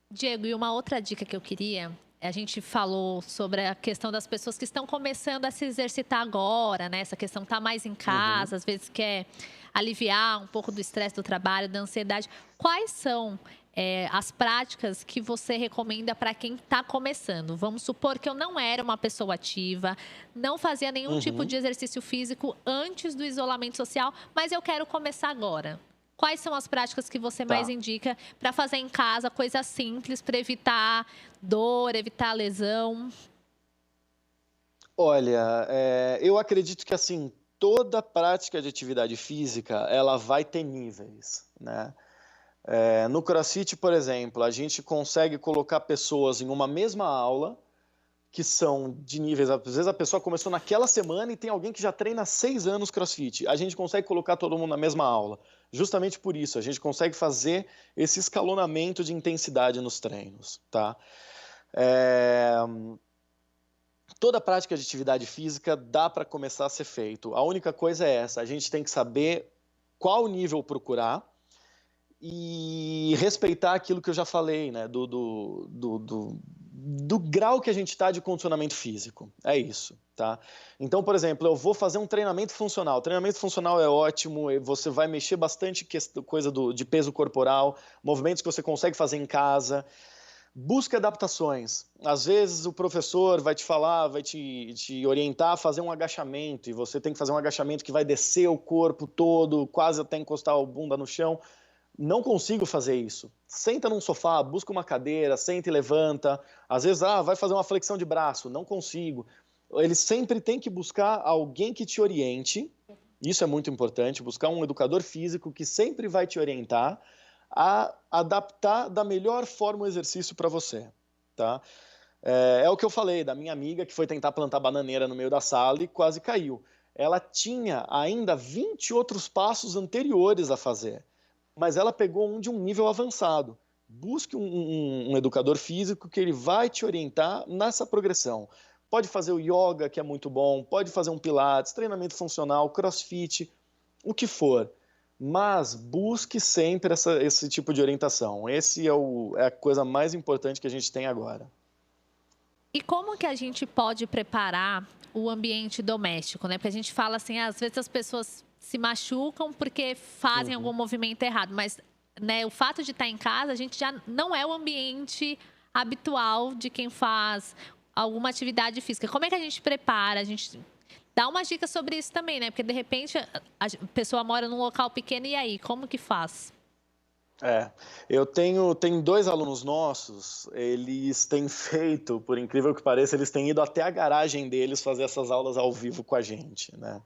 Diego, e uma outra dica que eu queria... A gente falou sobre a questão das pessoas que estão começando a se exercitar agora, né? Essa questão tá mais em casa, às vezes quer aliviar um pouco do estresse do trabalho, da ansiedade. Quais são as práticas que você recomenda para quem está começando? Vamos supor que eu não era uma pessoa ativa, não fazia nenhum tipo de exercício físico antes do isolamento social, mas eu quero começar agora. Quais são as práticas que você mais indica para fazer em casa, coisa simples, para evitar dor, evitar lesão? Olha, eu acredito que, assim, toda prática de atividade física, ela vai ter níveis, né? No CrossFit, por exemplo, a gente consegue colocar pessoas em uma mesma aula que são de níveis... Às vezes a pessoa começou naquela semana e tem alguém que já treina há 6 anos CrossFit. A gente consegue colocar todo mundo na mesma aula. Justamente por isso, a gente consegue fazer esse escalonamento de intensidade nos treinos, tá? Toda prática de atividade física dá para começar a ser feito. A única coisa é essa: a gente tem que saber qual nível procurar e respeitar aquilo que eu já falei, né? Do grau que a gente está de condicionamento físico. É isso, tá? Então, por exemplo, eu vou fazer um treinamento funcional. O treinamento funcional é ótimo, você vai mexer bastante coisa de peso corporal, movimentos que você consegue fazer em casa. Busque adaptações. Às vezes o professor vai te falar, vai te orientar a fazer um agachamento, e você tem que fazer um agachamento que vai descer o corpo todo, quase até encostar a bunda no chão. Não consigo fazer isso. Senta num sofá, busca uma cadeira, senta e levanta. Às vezes, vai fazer uma flexão de braço. Não consigo. Ele sempre tem que buscar alguém que te oriente. Isso é muito importante. Buscar um educador físico que sempre vai te orientar a adaptar da melhor forma o exercício para você, tá? É o que eu falei da minha amiga que foi tentar plantar bananeira no meio da sala e quase caiu. Ela tinha ainda 20 outros passos anteriores a fazer, mas ela pegou um de um nível avançado. Busque um educador físico que ele vai te orientar nessa progressão. Pode fazer o yoga, que é muito bom, pode fazer um pilates, treinamento funcional, crossfit, o que for. Mas busque sempre esse tipo de orientação. Esse é a coisa mais importante que a gente tem agora. E como que a gente pode preparar o ambiente doméstico, né? Porque a gente fala assim, às vezes as pessoas se machucam porque fazem algum movimento errado, mas, né, o fato de estar em casa, a gente já não é o ambiente habitual de quem faz alguma atividade física. Como é que a gente prepara? A gente dá umas dicas sobre isso também, né? Porque, de repente, a pessoa mora num local pequeno e aí, como que faz? Eu tenho 2 alunos nossos, eles têm feito, por incrível que pareça, eles têm ido até a garagem deles fazer essas aulas ao vivo com a gente, né?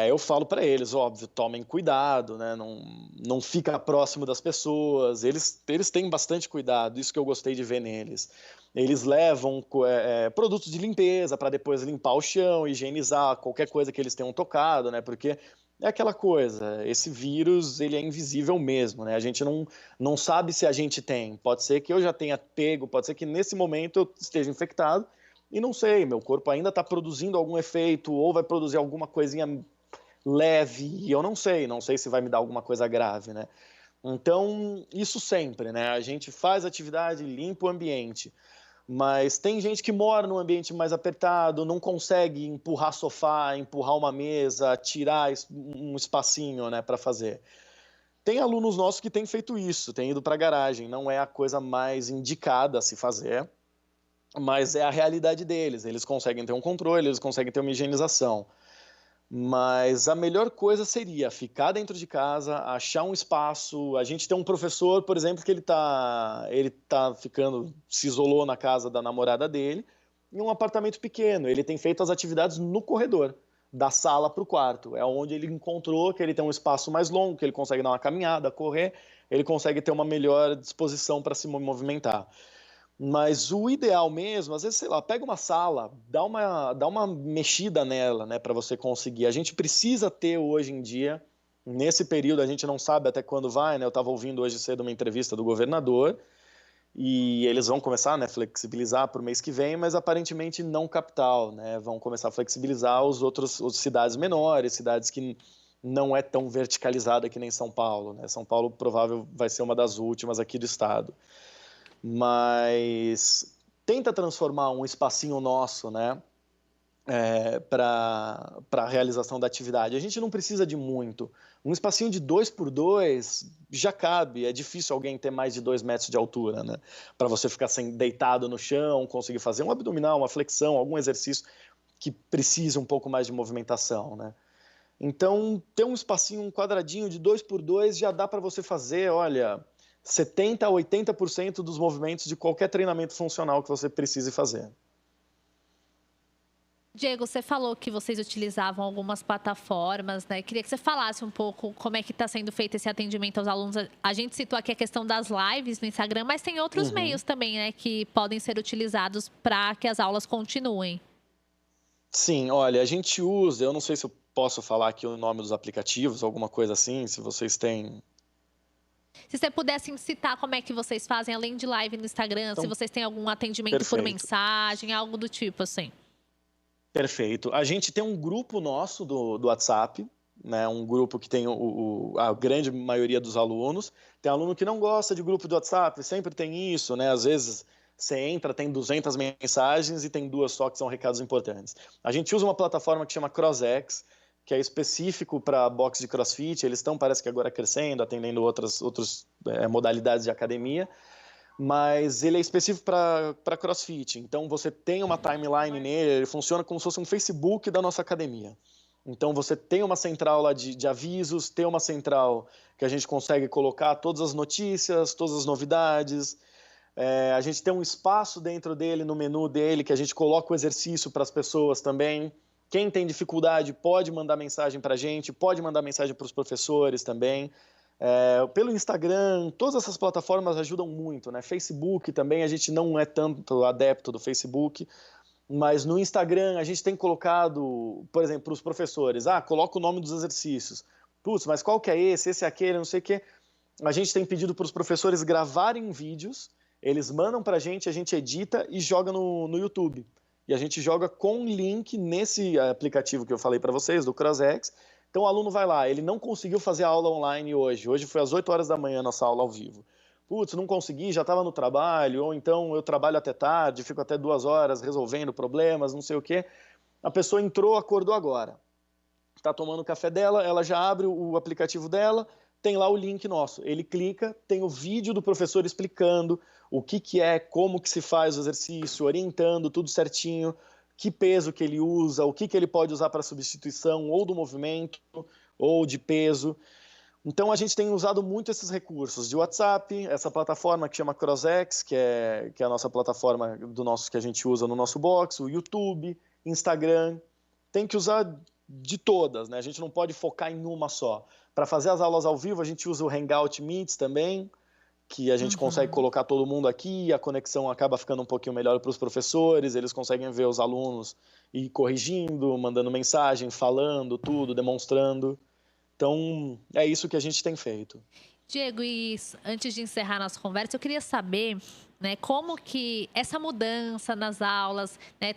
Eu falo para eles, óbvio, tomem cuidado, né? Não fica próximo das pessoas, eles têm bastante cuidado, isso que eu gostei de ver neles. Eles levam produtos de limpeza para depois limpar o chão, higienizar qualquer coisa que eles tenham tocado, né? Porque é aquela coisa, esse vírus, ele é invisível mesmo, né? A gente não sabe se a gente tem. Pode ser que eu já tenha pego, pode ser que nesse momento eu esteja infectado e não sei, meu corpo ainda está produzindo algum efeito ou vai produzir alguma coisinha leve e eu não sei se vai me dar alguma coisa grave, né? Então, isso sempre, né? A gente faz atividade, limpa o ambiente. Mas tem gente que mora num ambiente mais apertado, não consegue empurrar sofá, empurrar uma mesa, tirar um espacinho, né, para fazer. Tem alunos nossos que têm feito isso, têm ido para a garagem. Não é a coisa mais indicada a se fazer, mas é a realidade deles. Eles conseguem ter um controle, eles conseguem ter uma higienização. Mas a melhor coisa seria ficar dentro de casa, achar um espaço. A gente tem um professor, por exemplo, que ele tá ficando, se isolou na casa da namorada dele, em um apartamento pequeno. Ele tem feito as atividades no corredor, da sala para o quarto. É onde ele encontrou que ele tem um espaço mais longo, que ele consegue dar uma caminhada, correr, ele consegue ter uma melhor disposição para se movimentar. Mas o ideal mesmo, às vezes, sei lá, pega uma sala, dá uma mexida nela, né, para você conseguir. A gente precisa ter hoje em dia, nesse período, a gente não sabe até quando vai, né? Eu estava ouvindo hoje cedo uma entrevista do governador e eles vão começar, né, flexibilizar para o mês que vem, mas aparentemente não capital, né? Vão começar a flexibilizar as cidades menores, cidades que não é tão verticalizada que nem São Paulo, né? São Paulo provável vai ser uma das últimas aqui do estado. Mas tenta transformar um espacinho nosso, né, para a realização da atividade. A gente não precisa de muito. Um espacinho de 2x2 já cabe. É difícil alguém ter mais de 2 metros de altura, né, para você ficar deitado no chão, conseguir fazer um abdominal, uma flexão, algum exercício que precise um pouco mais de movimentação, né. Então, ter um espacinho, um quadradinho de 2x2 já dá para você fazer, olha, 70% a 80% dos movimentos de qualquer treinamento funcional que você precise fazer. Diego, você falou que vocês utilizavam algumas plataformas, né? Queria que você falasse um pouco como é que está sendo feito esse atendimento aos alunos. A gente citou aqui a questão das lives no Instagram, mas tem outros meios também, né, que podem ser utilizados para que as aulas continuem. Sim, olha, a gente usa, eu não sei se eu posso falar aqui o nome dos aplicativos, alguma coisa assim, se vocês têm... Se você pudesse citar como é que vocês fazem, além de live no Instagram, Então, se vocês têm algum atendimento por perfeito. mensagem, algo do tipo assim. Perfeito. A gente tem um grupo nosso do WhatsApp, né? Um grupo que tem a grande maioria dos alunos. Tem aluno que não gosta de grupo do WhatsApp, sempre tem isso, né? Às vezes você entra, tem 200 mensagens e tem 2 só que são recados importantes. A gente usa uma plataforma que chama CrossX, que é específico para boxe de crossfit. Eles estão, parece que agora crescendo, atendendo outras modalidades de academia, mas ele é específico para crossfit. Então você tem uma timeline nele, ele funciona como se fosse um Facebook da nossa academia. Então você tem uma central lá de avisos, tem uma central que a gente consegue colocar todas as notícias, todas as novidades. A gente tem um espaço dentro dele, no menu dele, que a gente coloca o exercício para as pessoas também. Quem tem dificuldade pode mandar mensagem para a gente, pode mandar mensagem para os professores também. Pelo Instagram, todas essas plataformas ajudam muito, né? Facebook também, a gente não é tanto adepto do Facebook, mas no Instagram a gente tem colocado, por exemplo, para os professores, coloca o nome dos exercícios. Putz, mas qual que é esse é aquele, não sei o quê. A gente tem pedido para os professores gravarem vídeos, eles mandam para a gente edita e joga no YouTube. E a gente joga com link nesse aplicativo que eu falei para vocês, do CrossX. Então o aluno vai lá, ele não conseguiu fazer a aula online hoje foi às 8 horas da manhã a nossa aula ao vivo. Putz, não consegui, já estava no trabalho, ou então eu trabalho até tarde, fico até 2 horas resolvendo problemas, não sei o quê. A pessoa entrou, acordou agora. Está tomando o café dela, ela já abre o aplicativo dela, tem lá o link nosso. Ele clica, tem o vídeo do professor explicando o que é, como que se faz o exercício, orientando tudo certinho, que peso que ele usa, o que ele pode usar para substituição ou do movimento ou de peso. Então a gente tem usado muito esses recursos de WhatsApp, essa plataforma que chama CrossX, que é a nossa plataforma que a gente usa no nosso box, o YouTube, Instagram. Tem que usar de todas, né? A gente não pode focar em uma só. Para fazer as aulas ao vivo, a gente usa o Hangout Meets também, que a gente consegue colocar todo mundo aqui, a conexão acaba ficando um pouquinho melhor para os professores, eles conseguem ver os alunos e corrigindo, mandando mensagem, falando tudo, demonstrando. Então, é isso que a gente tem feito. Diego, e antes de encerrar nossa conversa, eu queria saber, né, como que essa mudança nas aulas, né,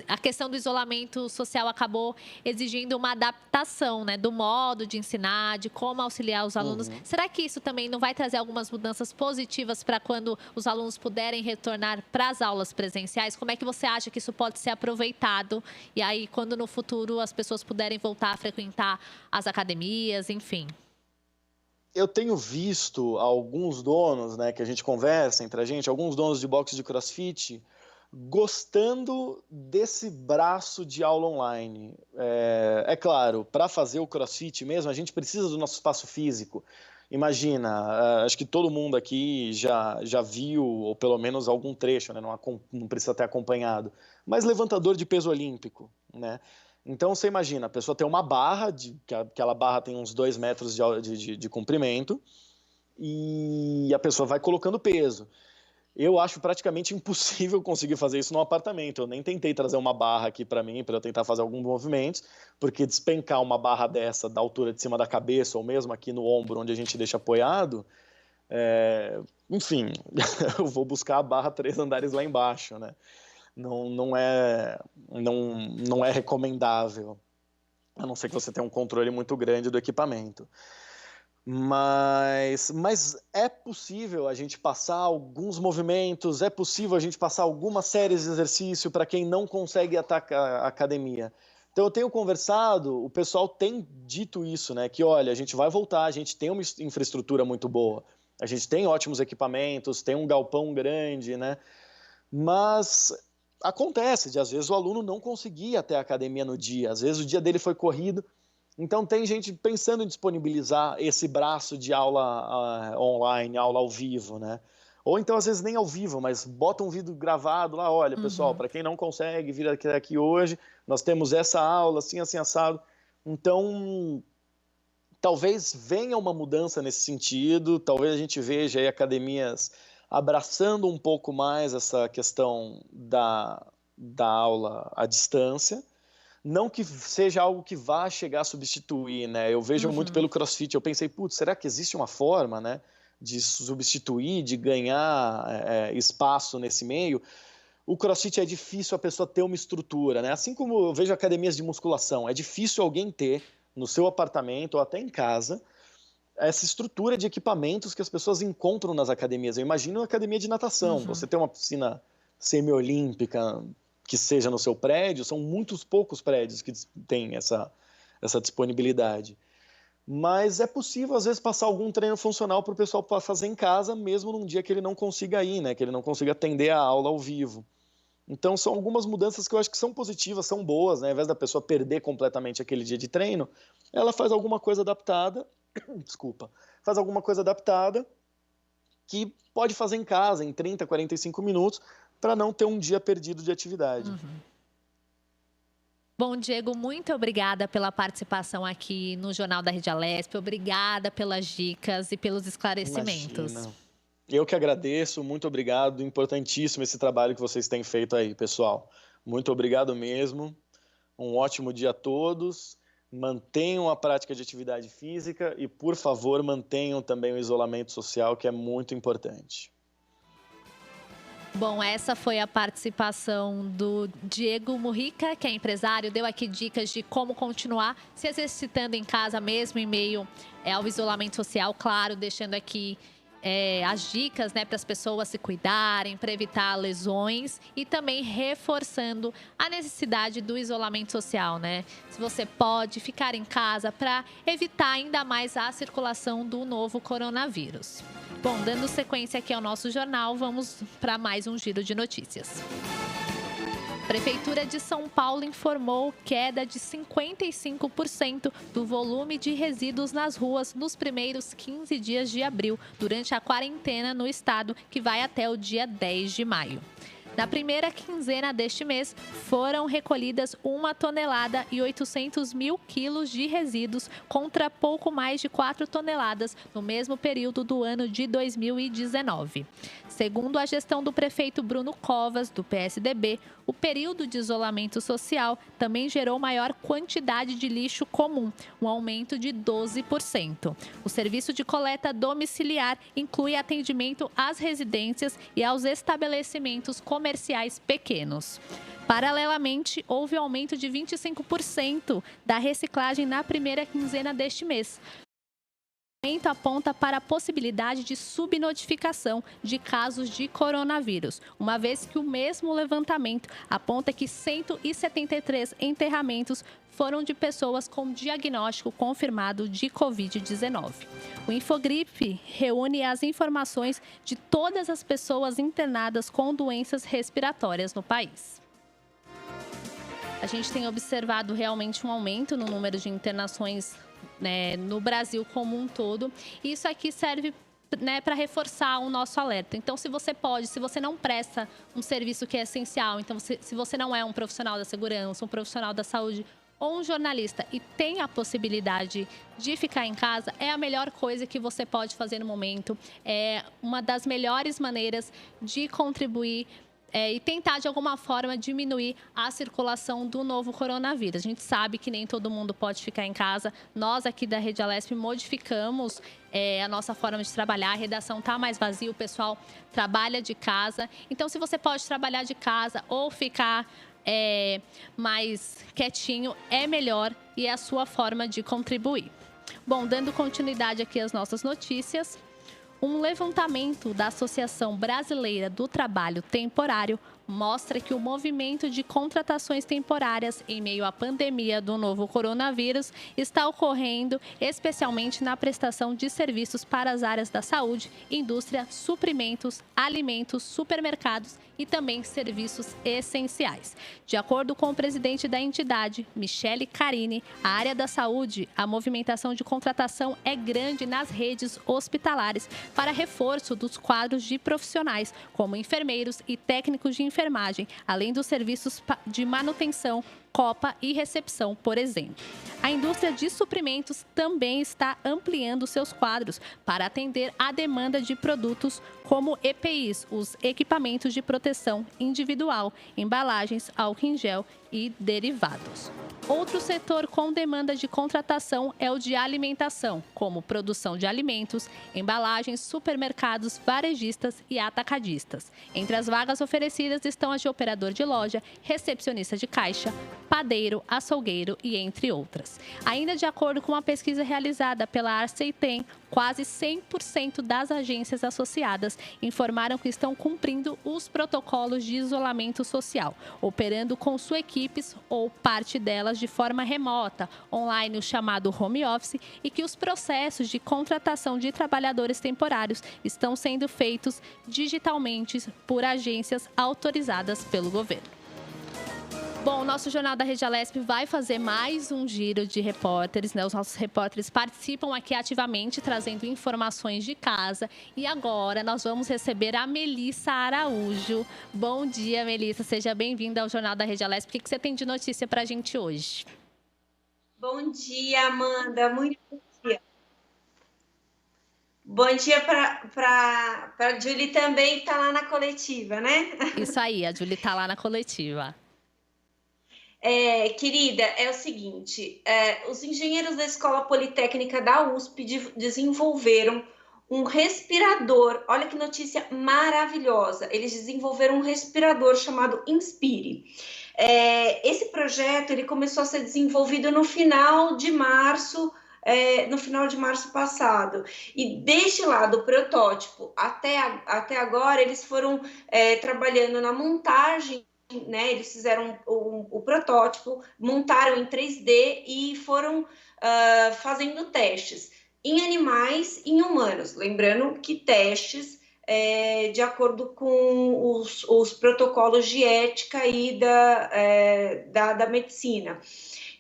a questão do isolamento social acabou exigindo uma adaptação, né, do modo de ensinar, de como auxiliar os alunos. Será que isso também não vai trazer algumas mudanças positivas para quando os alunos puderem retornar para as aulas presenciais? Como é que você acha que isso pode ser aproveitado? E aí, quando no futuro as pessoas puderem voltar a frequentar as academias, enfim? Eu tenho visto alguns donos, né, que a gente conversa entre a gente, alguns donos de boxe de CrossFit, gostando desse braço de aula online. É claro, para fazer o CrossFit mesmo, a gente precisa do nosso espaço físico. Imagina, acho que todo mundo aqui já viu, ou pelo menos algum trecho, né? Não precisa ter acompanhado, mas levantador de peso olímpico, né? Então você imagina, a pessoa tem uma barra, que aquela barra tem uns 2 metros de comprimento, e a pessoa vai colocando peso. Eu acho praticamente impossível conseguir fazer isso num apartamento. Eu nem tentei trazer uma barra aqui para mim, para eu tentar fazer alguns movimentos, porque despencar uma barra dessa da altura de cima da cabeça, ou mesmo aqui no ombro, onde a gente deixa apoiado, enfim, eu vou buscar a barra 3 andares lá embaixo, né? Não é recomendável, a não ser que você tenha um controle muito grande do equipamento. Mas é possível a gente passar alguns movimentos, é possível a gente passar algumas séries de exercício para quem não consegue atacar a academia. Então eu tenho conversado, o pessoal tem dito isso, né? Que olha, a gente vai voltar, a gente tem uma infraestrutura muito boa, a gente tem ótimos equipamentos, tem um galpão grande, né? Mas acontece de às vezes o aluno não conseguir ir até a academia no dia, às vezes o dia dele foi corrido. Então tem gente pensando em disponibilizar esse braço de aula online, aula ao vivo, né? Ou então às vezes nem ao vivo, mas bota um vídeo gravado lá, olha pessoal, para quem não consegue vir aqui hoje, nós temos essa aula assim, assim, assado. Então talvez venha uma mudança nesse sentido, talvez a gente veja aí academias abraçando um pouco mais essa questão da aula à distância. Não que seja algo que vá chegar a substituir, né? Eu vejo muito pelo CrossFit, eu pensei, putz, será que existe uma forma, né, de substituir, de ganhar espaço nesse meio? O CrossFit é difícil a pessoa ter uma estrutura, né? Assim como eu vejo academias de musculação, é difícil alguém ter no seu apartamento ou até em casa essa estrutura de equipamentos que as pessoas encontram nas academias. Eu imagino uma academia de natação, você tem uma piscina semiolímpica que seja no seu prédio, são muitos poucos prédios que têm essa disponibilidade. Mas é possível, às vezes, passar algum treino funcional para o pessoal fazer em casa, mesmo num dia que ele não consiga ir, né? Que ele não consiga atender a aula ao vivo. Então, são algumas mudanças que eu acho que são positivas, são boas, né? Ao invés da pessoa perder completamente aquele dia de treino, ela faz alguma coisa adaptada, faz alguma coisa adaptada que pode fazer em casa, em 30, 45 minutos, para não ter um dia perdido de atividade. Bom, Diego, muito obrigada pela participação aqui no Jornal da Rede Alesp. Obrigada pelas dicas e pelos esclarecimentos. Imagina. Eu que agradeço, muito obrigado. Importantíssimo esse trabalho que vocês têm feito aí, pessoal. Muito obrigado mesmo. Um ótimo dia a todos. Mantenham a prática de atividade física e, por favor, mantenham também o isolamento social, que é muito importante. Bom, essa foi a participação do Diego Murrica, que é empresário, deu aqui dicas de como continuar se exercitando em casa mesmo em meio ao isolamento social, claro, deixando aqui as dicas, né, para as pessoas se cuidarem, para evitar lesões e também reforçando a necessidade do isolamento social, né? Se você pode ficar em casa para evitar ainda mais a circulação do novo coronavírus. Bom, dando sequência aqui ao nosso jornal, vamos para mais um giro de notícias. Prefeitura de São Paulo informou queda de 55% do volume de resíduos nas ruas nos primeiros 15 dias de abril, durante a quarentena no estado, que vai até o dia 10 de maio. Na primeira quinzena deste mês, foram recolhidas 1 tonelada e 800 mil quilos de resíduos, contra pouco mais de 4 toneladas no mesmo período do ano de 2019. Segundo a gestão do prefeito Bruno Covas, do PSDB, o período de isolamento social também gerou maior quantidade de lixo comum, um aumento de 12%. O serviço de coleta domiciliar inclui atendimento às residências e aos estabelecimentos comerciais pequenos. Paralelamente, houve aumento de 25% da reciclagem na primeira quinzena deste mês. O aumento aponta para a possibilidade de subnotificação de casos de coronavírus, uma vez que o mesmo levantamento aponta que 173 enterramentos foram de pessoas com diagnóstico confirmado de Covid-19. O Infogripe reúne as informações de todas as pessoas internadas com doenças respiratórias no país. A gente tem observado realmente um aumento no número de internações, né, no Brasil como um todo. Isso aqui serve, né, para reforçar o nosso alerta. Então, se você não presta um serviço que é essencial, então se você não é um profissional da segurança, um profissional da saúde ou um jornalista e tem a possibilidade de ficar em casa, é a melhor coisa que você pode fazer no momento. É uma das melhores maneiras de contribuir e tentar, de alguma forma, diminuir a circulação do novo coronavírus. A gente sabe que nem todo mundo pode ficar em casa. Nós, aqui da Rede Alesp, modificamos a nossa forma de trabalhar. A redação está mais vazia, o pessoal trabalha de casa. Então, se você pode trabalhar de casa ou ficar mais quietinho, é melhor e é a sua forma de contribuir. Bom, dando continuidade aqui às nossas notícias, um levantamento da Associação Brasileira do Trabalho Temporário mostra que o movimento de contratações temporárias em meio à pandemia do novo coronavírus está ocorrendo especialmente na prestação de serviços para as áreas da saúde, indústria, suprimentos, alimentos, supermercados e também serviços essenciais. De acordo com o presidente da entidade, Michele Carini, a área da saúde, a movimentação de contratação é grande nas redes hospitalares para reforço dos quadros de profissionais, como enfermeiros e técnicos de enfermagem, além dos serviços de manutenção, copa e recepção, por exemplo. A indústria de suprimentos também está ampliando seus quadros para atender à demanda de produtos como EPIs, os equipamentos de proteção individual, embalagens, álcool em gel e derivados. Outro setor com demanda de contratação é o de alimentação, como produção de alimentos, embalagens, supermercados, varejistas e atacadistas. Entre as vagas oferecidas estão as de operador de loja, recepcionista de caixa, padeiro, açougueiro e entre outras. Ainda de acordo com uma pesquisa realizada pela Arceitem, quase 100% das agências associadas informaram que estão cumprindo os protocolos de isolamento social, operando com suas equipes ou parte delas de forma remota, online, o chamado home office, e que os processos de contratação de trabalhadores temporários estão sendo feitos digitalmente por agências autorizadas pelo governo. Bom, o nosso Jornal da Rede Alesp vai fazer mais um giro de repórteres, né? Os nossos repórteres participam aqui ativamente, trazendo informações de casa. E agora nós vamos receber a Melissa Araújo. Bom dia, Melissa. Seja bem-vinda ao Jornal da Rede Alesp. O que você tem de notícia para a gente hoje? Bom dia, Amanda. Muito bom dia. Bom dia para a Julie também, que está lá na coletiva, né? Isso aí, a Julie está lá na coletiva. Querida, é o seguinte, os engenheiros da Escola Politécnica da USP desenvolveram um respirador. Olha que notícia maravilhosa. Eles desenvolveram um respirador chamado Inspire. Esse projeto ele começou a ser desenvolvido no final de março passado. E desde lá do protótipo até agora, eles foram trabalhando na montagem, né? Eles fizeram o protótipo, montaram em 3D e foram fazendo testes em animais e em humanos. Lembrando que testes de acordo com os protocolos de ética aí da medicina.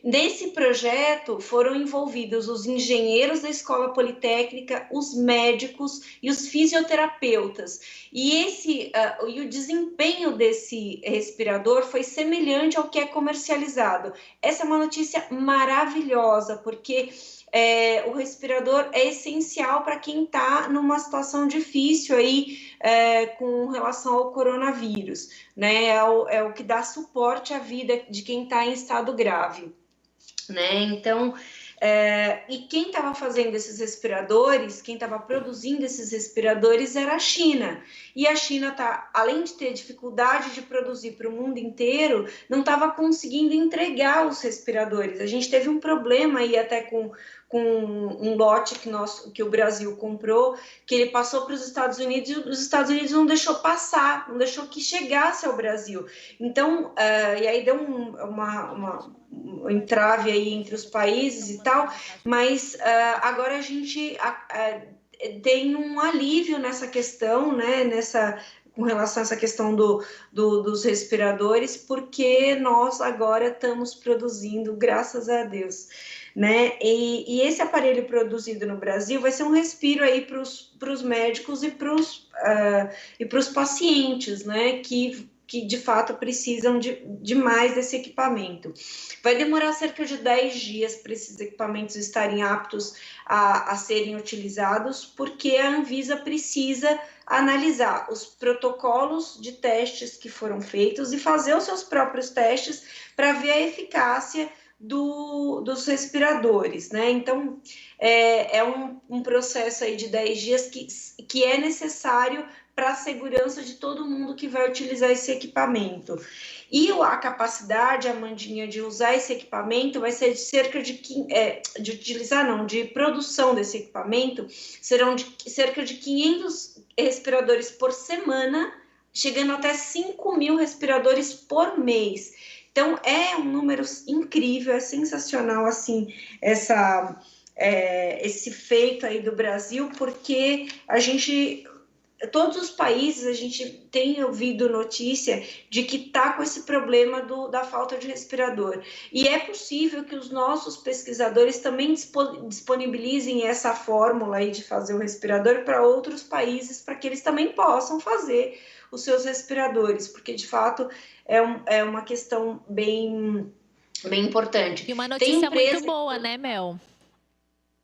Nesse projeto foram envolvidos os engenheiros da Escola Politécnica, os médicos e os fisioterapeutas. E o desempenho desse respirador foi semelhante ao que é comercializado. Essa é uma notícia maravilhosa, porque o respirador é essencial para quem está numa situação difícil aí com relação ao coronavírus, né? É o que dá suporte à vida de quem está em estado grave, né? Então, e quem estava fazendo esses respiradores, quem estava produzindo esses respiradores era a China. E a China, além de ter dificuldade de produzir para o mundo inteiro, não estava conseguindo entregar os respiradores. A gente teve um problema aí até com um lote que o Brasil comprou, que ele passou para os Estados Unidos e os Estados Unidos não deixou passar, não deixou que chegasse ao Brasil. Então, e aí deu um entrave aí entre os países e tal, mas agora a gente tem um alívio nessa questão, né, com relação a essa questão dos respiradores, porque nós agora estamos produzindo, graças a Deus, né? E esse aparelho produzido no Brasil vai ser um respiro aí para os médicos e para os pacientes, né? Que de fato precisam de mais desse equipamento. Vai demorar cerca de 10 dias para esses equipamentos estarem aptos a serem utilizados, porque a Anvisa precisa analisar os protocolos de testes que foram feitos e fazer os seus próprios testes para ver a eficácia dos respiradores, né? Então, é um processo aí de 10 dias que é necessário para a segurança de todo mundo que vai utilizar esse equipamento. E a capacidade, Amandinha, de usar esse equipamento vai ser de cerca de produção desse equipamento, serão de cerca de 500 respiradores por semana, chegando até 5.000 respiradores por mês. Então, é um número incrível, é sensacional, assim, esse feito aí do Brasil, porque todos os países, a gente tem ouvido notícia de que está com esse problema da falta de respirador. E é possível que os nossos pesquisadores também disponibilizem essa fórmula aí de fazer o respirador para outros países, para que eles também possam fazer os seus respiradores, porque de fato é uma questão bem importante. E uma notícia muito boa, né, Mel?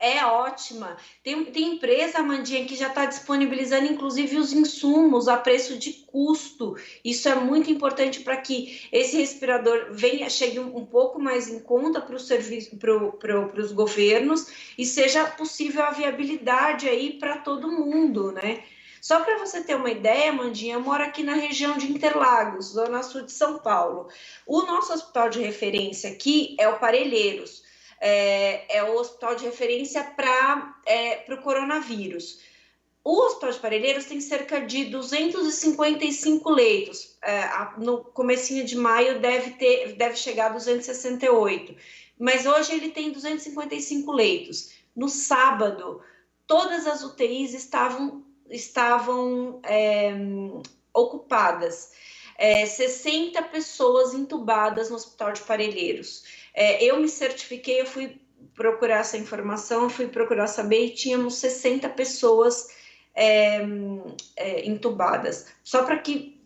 É ótima. Tem empresa, Amandinha, que já está disponibilizando, inclusive, os insumos a preço de custo. Isso é muito importante para que esse respirador chegue um pouco mais em conta para os governos e seja possível a viabilidade aí para todo mundo, né? Só para você ter uma ideia, Amandinha, eu moro aqui na região de Interlagos, zona sul de São Paulo. O nosso hospital de referência aqui é o Parelheiros. É o hospital de referência para o coronavírus. O Hospital de Parelheiros tem cerca de 255 leitos. No comecinho de maio deve chegar a 268. Mas hoje ele tem 255 leitos. No sábado, todas as UTIs estavam ocupadas. 60 pessoas entubadas no Hospital de Parelheiros. Eu me certifiquei, eu fui procurar essa informação, fui procurar saber, e tínhamos 60 pessoas entubadas. Só para que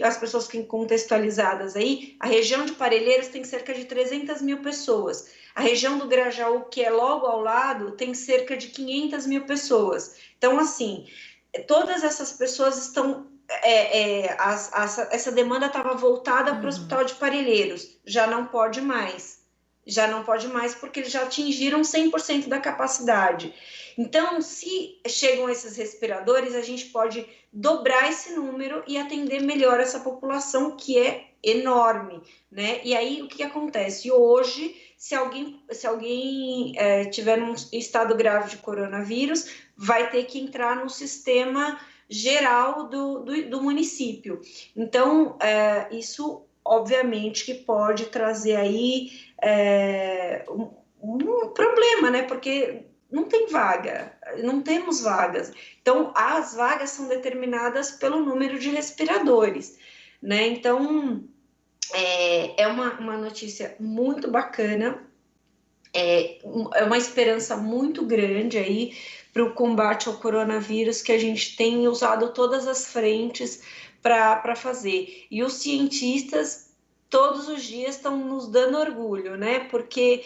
as pessoas fiquem contextualizadas aí, a região de Parelheiros tem cerca de 300 mil pessoas. A região do Grajaú, que é logo ao lado, tem cerca de 500 mil pessoas. Então, assim, todas essas pessoas estão... essa demanda estava voltada para o Hospital de Parelheiros. Já não pode mais. Porque eles já atingiram 100% da capacidade. Então, se chegam esses respiradores, a gente pode dobrar esse número e atender melhor essa população, que é enorme, né? E aí, o que acontece? Hoje, se alguém tiver um estado grave de coronavírus, vai ter que entrar no sistema geral do município. Então, isso, obviamente, que pode trazer aí um problema, né? Porque não tem vaga, não temos vagas. Então, as vagas são determinadas pelo número de respiradores, né? Então, é uma notícia muito bacana, é uma esperança muito grande aí para o combate ao coronavírus, que a gente tem usado todas as frentes para fazer. E os cientistas todos os dias estão nos dando orgulho, né? Porque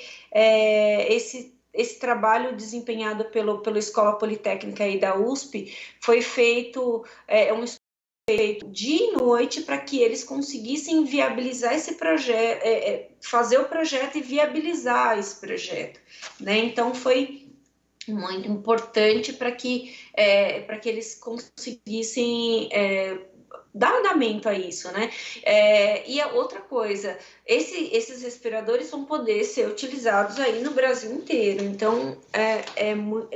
esse trabalho desempenhado pela Escola Politécnica aí da USP foi feito, um estudo feito dia e noite para que eles conseguissem viabilizar esse projeto, fazer o projeto e viabilizar esse projeto, né? Então foi muito importante para que eles conseguissem dar andamento a isso, né? E a outra coisa, esses respiradores vão poder ser utilizados aí no Brasil inteiro. Então,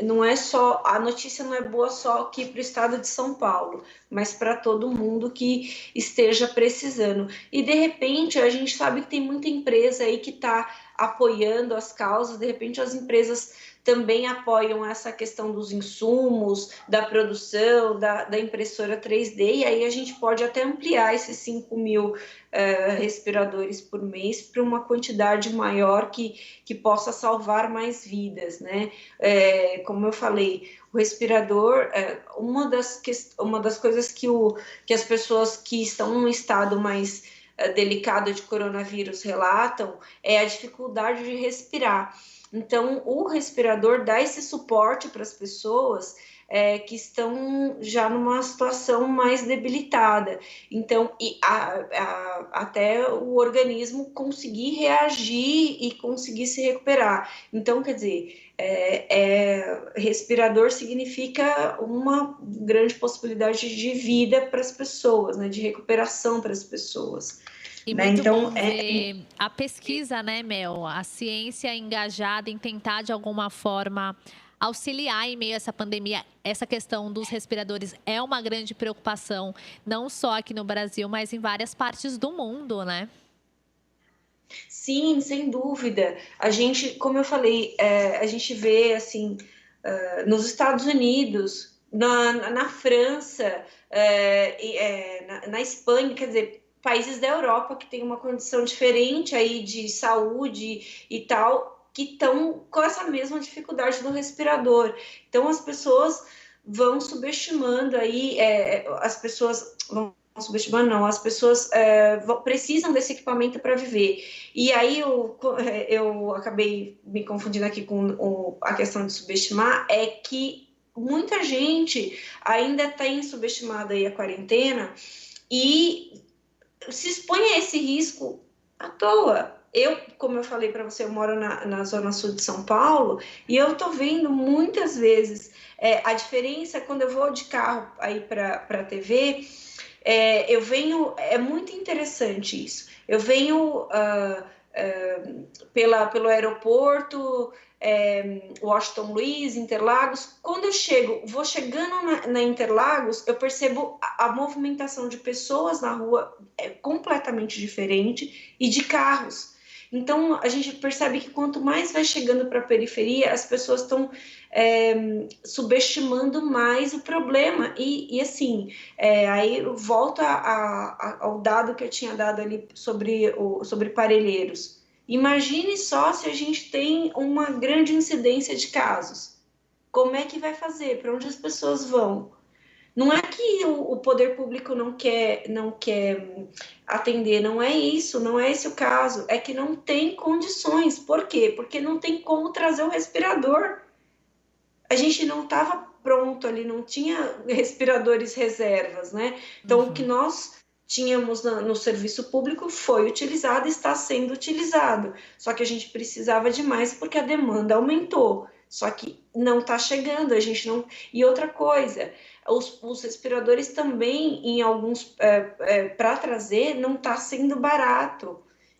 não é só, a notícia não é boa só aqui para o estado de São Paulo, mas para todo mundo que esteja precisando. E, de repente, a gente sabe que tem muita empresa aí que está apoiando as causas, de repente as empresas também apoiam essa questão dos insumos, da produção, da impressora 3D, e aí a gente pode até ampliar esses 5 mil respiradores por mês para uma quantidade maior que possa salvar mais vidas, né? Como eu falei, o respirador, uma das coisas que as pessoas que estão num estado mais delicado de coronavírus relatam é a dificuldade de respirar. Então, o respirador dá esse suporte para as pessoas que estão já numa situação mais debilitada. Então, até o organismo conseguir reagir e conseguir se recuperar. Então, quer dizer, respirador significa uma grande possibilidade de vida para as pessoas, né, de recuperação para as pessoas. E muito então, bom ver a pesquisa, né, Mel? A ciência engajada em tentar, de alguma forma, auxiliar em meio a essa pandemia. Essa questão dos respiradores é uma grande preocupação, não só aqui no Brasil, mas em várias partes do mundo, né? Sim, sem dúvida. A gente, como eu falei, a gente vê, assim, nos Estados Unidos, na França, na Espanha, quer dizer, países da Europa que têm uma condição diferente aí de saúde e tal, que estão com essa mesma dificuldade do respirador. Então, as pessoas vão subestimando aí, as pessoas precisam desse equipamento para viver. E aí eu acabei me confundindo aqui com a questão de subestimar, é que muita gente ainda tem subestimado aí a quarentena e se expõe a esse risco à toa. Como eu falei para você, eu moro na zona sul de São Paulo e eu tô vendo muitas vezes a diferença quando eu vou de carro aí para a TV. Eu venho, é muito interessante isso. Eu venho pelo aeroporto, Washington Luiz, Interlagos. Quando eu vou chegando na Interlagos, eu percebo a movimentação de pessoas na rua completamente diferente e de carros. Então, a gente percebe que quanto mais vai chegando para a periferia, as pessoas estão subestimando mais o problema. E assim, aí eu volto ao dado que eu tinha dado ali sobre Parelheiros. Imagine só se a gente tem uma grande incidência de casos. Como é que vai fazer? Para onde as pessoas vão? Não é que o poder público não quer atender, não é isso, não é esse o caso. É que não tem condições. Por quê? Porque não tem como trazer o respirador. A gente não estava pronto ali, não tinha respiradores reservas, né? Então, o que nós tínhamos no serviço público foi utilizado e está sendo utilizado. Só que a gente precisava de mais porque a demanda aumentou. Só que não está chegando, a gente não... E outra coisa, os respiradores também, em alguns, para trazer, não está sendo barato.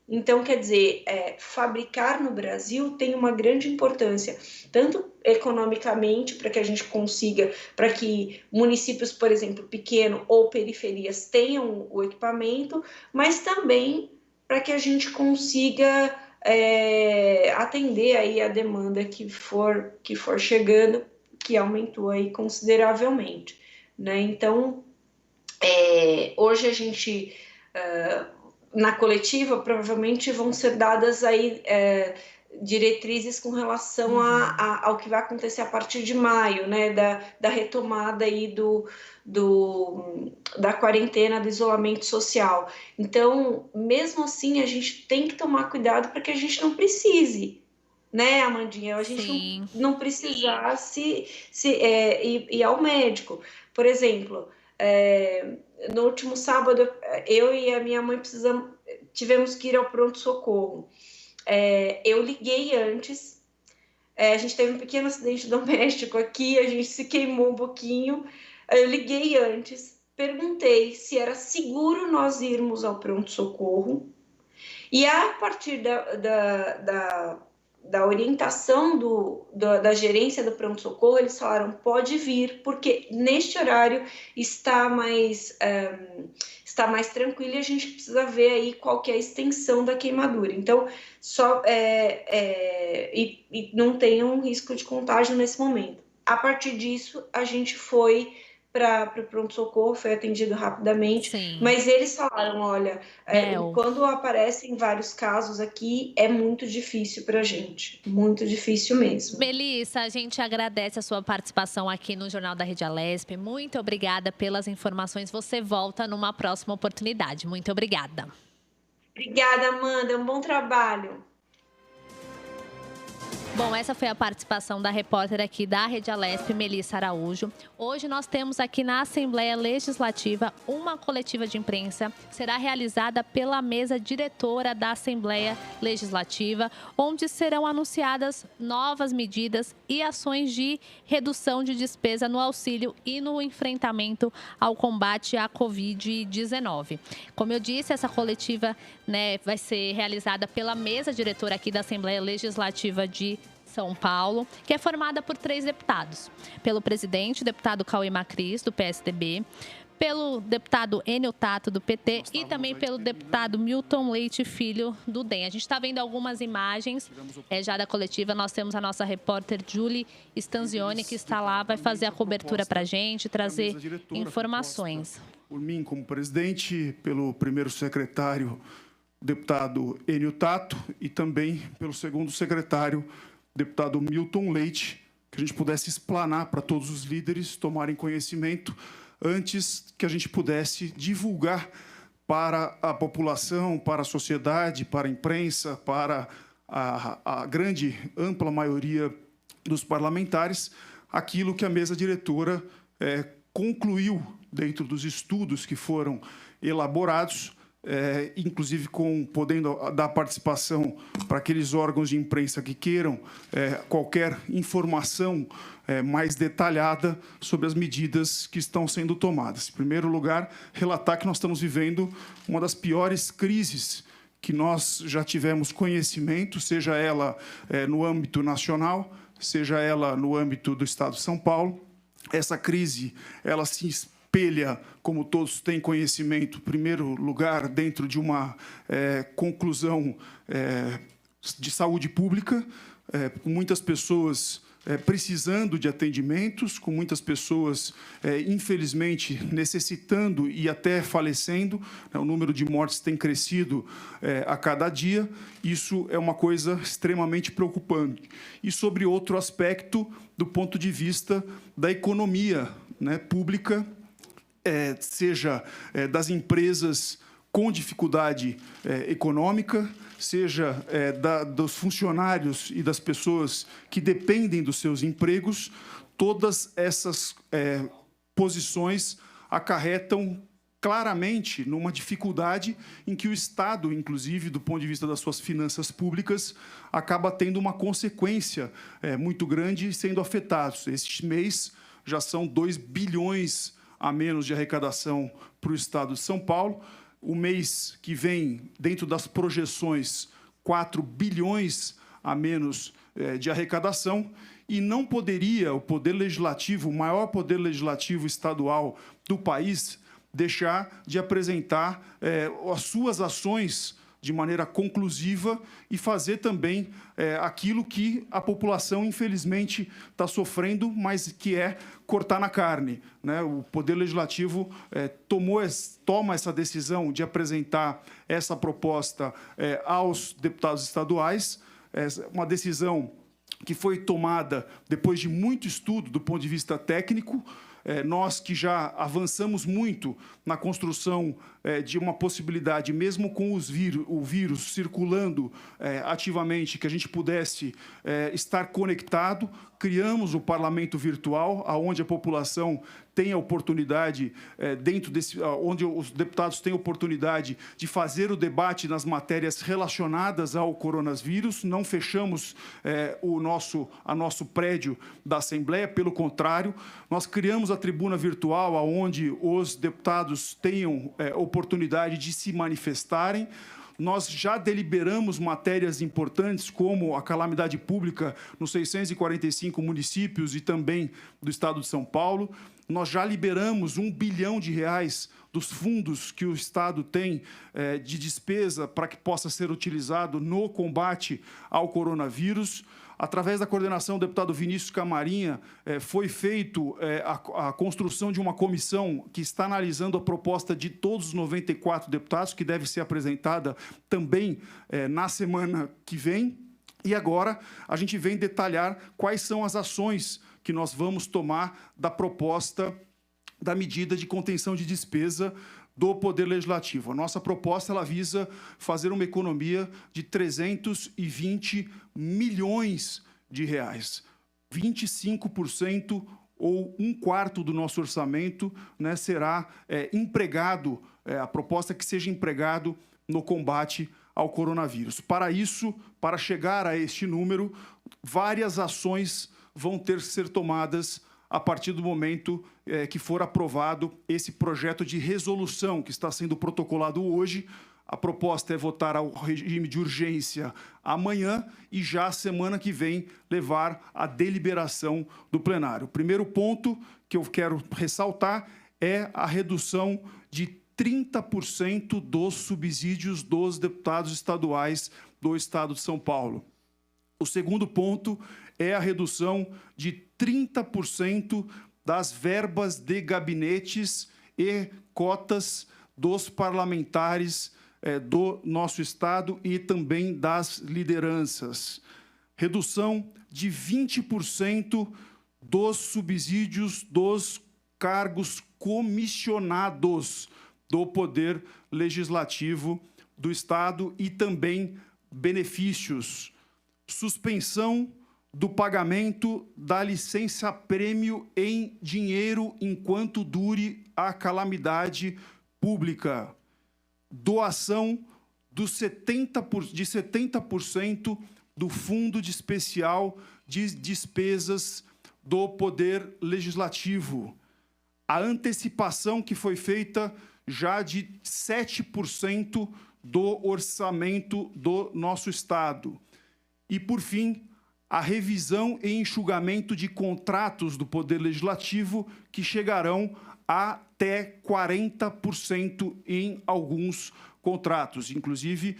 Então, quer dizer, fabricar no Brasil tem uma grande importância, tanto economicamente, para que a gente consiga, para que municípios, por exemplo, pequenos ou periferias tenham o equipamento, mas também para que a gente consiga atender aí a demanda que for chegando, que aumentou aí consideravelmente, né? Então, hoje a gente... na coletiva, provavelmente vão ser dadas aí diretrizes com relação ao que vai acontecer a partir de maio, né, da retomada aí da quarentena, do isolamento social. Então, mesmo assim, a gente tem que tomar cuidado para que a gente não precise, né, Amandinha? A gente não precisasse ir ao médico. Por exemplo... no último sábado, eu e a minha mãe tivemos que ir ao pronto-socorro. Eu liguei antes, a gente teve um pequeno acidente doméstico aqui, a gente se queimou um pouquinho. Eu liguei antes, perguntei se era seguro nós irmos ao pronto-socorro, e a partir da orientação da gerência do pronto-socorro, eles falaram, pode vir, porque neste horário está mais tranquilo e a gente precisa ver aí qual que é a extensão da queimadura. Então, e não tem um risco de contágio nesse momento. A partir disso, a gente foi para o pronto-socorro, foi atendido rapidamente. Sim. Mas eles falaram, olha, quando aparecem vários casos aqui, é muito difícil para a gente, muito difícil mesmo. Melissa, a gente agradece a sua participação aqui no Jornal da Rede Alesp, muito obrigada pelas informações, você volta numa próxima oportunidade, muito obrigada. Obrigada, Amanda, um bom trabalho. Bom, essa foi a participação da repórter aqui da Rede Alesp, Melissa Araújo. Hoje nós temos aqui na Assembleia Legislativa uma coletiva de imprensa que será realizada pela mesa diretora da Assembleia Legislativa, onde serão anunciadas novas medidas e ações de redução de despesa no auxílio e no enfrentamento ao combate à Covid-19. Como eu disse, essa coletiva, vai ser realizada pela mesa diretora aqui da Assembleia Legislativa de São Paulo, que é formada por 3 deputados. Pelo presidente, o deputado Cauê Macris, do PSDB, pelo deputado Enio Tato, do PT, e também pelo deputado Milton Leite Filho, do DEM. A gente está vendo algumas imagens já da coletiva. Nós temos a nossa repórter Julie Stanzioni, que está lá, vai fazer a cobertura para a gente, trazer informações. Por mim, como presidente, pelo primeiro secretário, deputado Enio Tato, e também pelo segundo secretário, deputado Milton Leite, que a gente pudesse explanar para todos os líderes tomarem conhecimento antes que a gente pudesse divulgar para a população, para a sociedade, para a imprensa, para a grande, ampla maioria dos parlamentares, aquilo que a mesa diretora concluiu dentro dos estudos que foram elaborados, inclusive podendo dar participação para aqueles órgãos de imprensa que queiram qualquer informação mais detalhada sobre as medidas que estão sendo tomadas. Em primeiro lugar, relatar que nós estamos vivendo uma das piores crises que nós já tivemos conhecimento, seja ela no âmbito nacional, seja ela no âmbito do Estado de São Paulo. Essa crise, ela se espelha, como todos têm conhecimento, em primeiro lugar, dentro de uma conclusão de saúde pública, com muitas pessoas precisando de atendimentos, com muitas pessoas, infelizmente, necessitando e até falecendo. O número de mortes tem crescido a cada dia. Isso é uma coisa extremamente preocupante. E sobre outro aspecto, do ponto de vista da economia, né, pública, seja das empresas com dificuldade econômica, seja dos funcionários e das pessoas que dependem dos seus empregos, todas essas posições acarretam claramente numa dificuldade em que o Estado, inclusive, do ponto de vista das suas finanças públicas, acaba tendo uma consequência muito grande e sendo afetados. Este mês já são 2 bilhões a menos de arrecadação para o Estado de São Paulo. O mês que vem, dentro das projeções, 4 bilhões a menos de arrecadação, e não poderia o Poder Legislativo, o maior Poder Legislativo estadual do país, deixar de apresentar as suas ações de maneira conclusiva e fazer também aquilo que a população, infelizmente, está sofrendo, mas que é cortar na carne, né? O Poder Legislativo toma essa decisão de apresentar essa proposta aos deputados estaduais, uma decisão que foi tomada depois de muito estudo do ponto de vista técnico. Nós que já avançamos muito na construção de uma possibilidade, mesmo com o vírus circulando ativamente, que a gente pudesse estar conectado, criamos o Parlamento Virtual, onde a população tem a oportunidade, onde os deputados têm a oportunidade de fazer o debate nas matérias relacionadas ao coronavírus. Não fechamos a nosso prédio da Assembleia, pelo contrário, nós criamos a tribuna virtual, onde os deputados tenham oportunidade de se manifestarem. Nós já deliberamos matérias importantes, como a calamidade pública nos 645 municípios e também do Estado de São Paulo. Nós já liberamos R$1 bilhão dos fundos que o Estado tem de despesa para que possa ser utilizado no combate ao coronavírus. Através da coordenação do deputado Vinícius Camarinha, foi feito a construção de uma comissão que está analisando a proposta de todos os 94 deputados, que deve ser apresentada também na semana que vem. E agora a gente vem detalhar quais são as ações que nós vamos tomar da proposta da medida de contenção de despesa do Poder Legislativo. A nossa proposta ela visa fazer uma economia de 320 milhões de reais. 25% ou 1/4 do nosso orçamento, né, será empregado, a proposta é que seja empregado no combate ao coronavírus. Para isso, para chegar a este número, várias ações vão ter que ser tomadas a partir do momento que for aprovado esse projeto de resolução que está sendo protocolado hoje. A proposta é votar ao regime de urgência amanhã e já semana que vem levar à deliberação do plenário. O primeiro ponto que eu quero ressaltar é a redução de 30% dos subsídios dos deputados estaduais do Estado de São Paulo. O segundo ponto é a redução de 30% das verbas de gabinetes e cotas dos parlamentares do nosso Estado e também das lideranças. Redução de 20% dos subsídios dos cargos comissionados do Poder Legislativo do Estado e também benefícios. Suspensão do pagamento da licença-prêmio em dinheiro enquanto dure a calamidade pública. Doação de 70% do Fundo Especial de Despesas do Poder Legislativo. A antecipação que foi feita já de 7% do orçamento do nosso Estado. E, por fim, a revisão e enxugamento de contratos do Poder Legislativo que chegarão a até 40% em alguns contratos. Inclusive,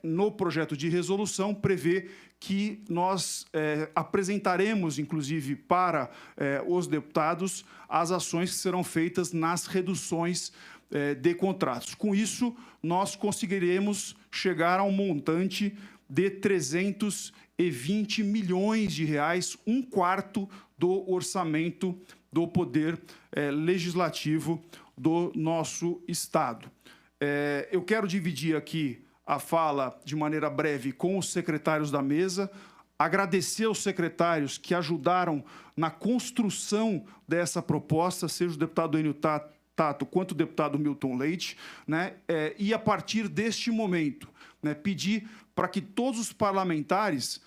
no projeto de resolução, prevê que nós apresentaremos, inclusive, para os deputados as ações que serão feitas nas reduções de contratos. Com isso, nós conseguiremos chegar a um montante de 320 milhões de reais, 1/4 do orçamento do Poder Legislativo do nosso Estado. Eu quero dividir aqui a fala de maneira breve com os secretários da mesa, agradecer aos secretários que ajudaram na construção dessa proposta, seja o deputado Enio Tato quanto o deputado Milton Leite, né? E, a partir deste momento, né, pedir para que todos os parlamentares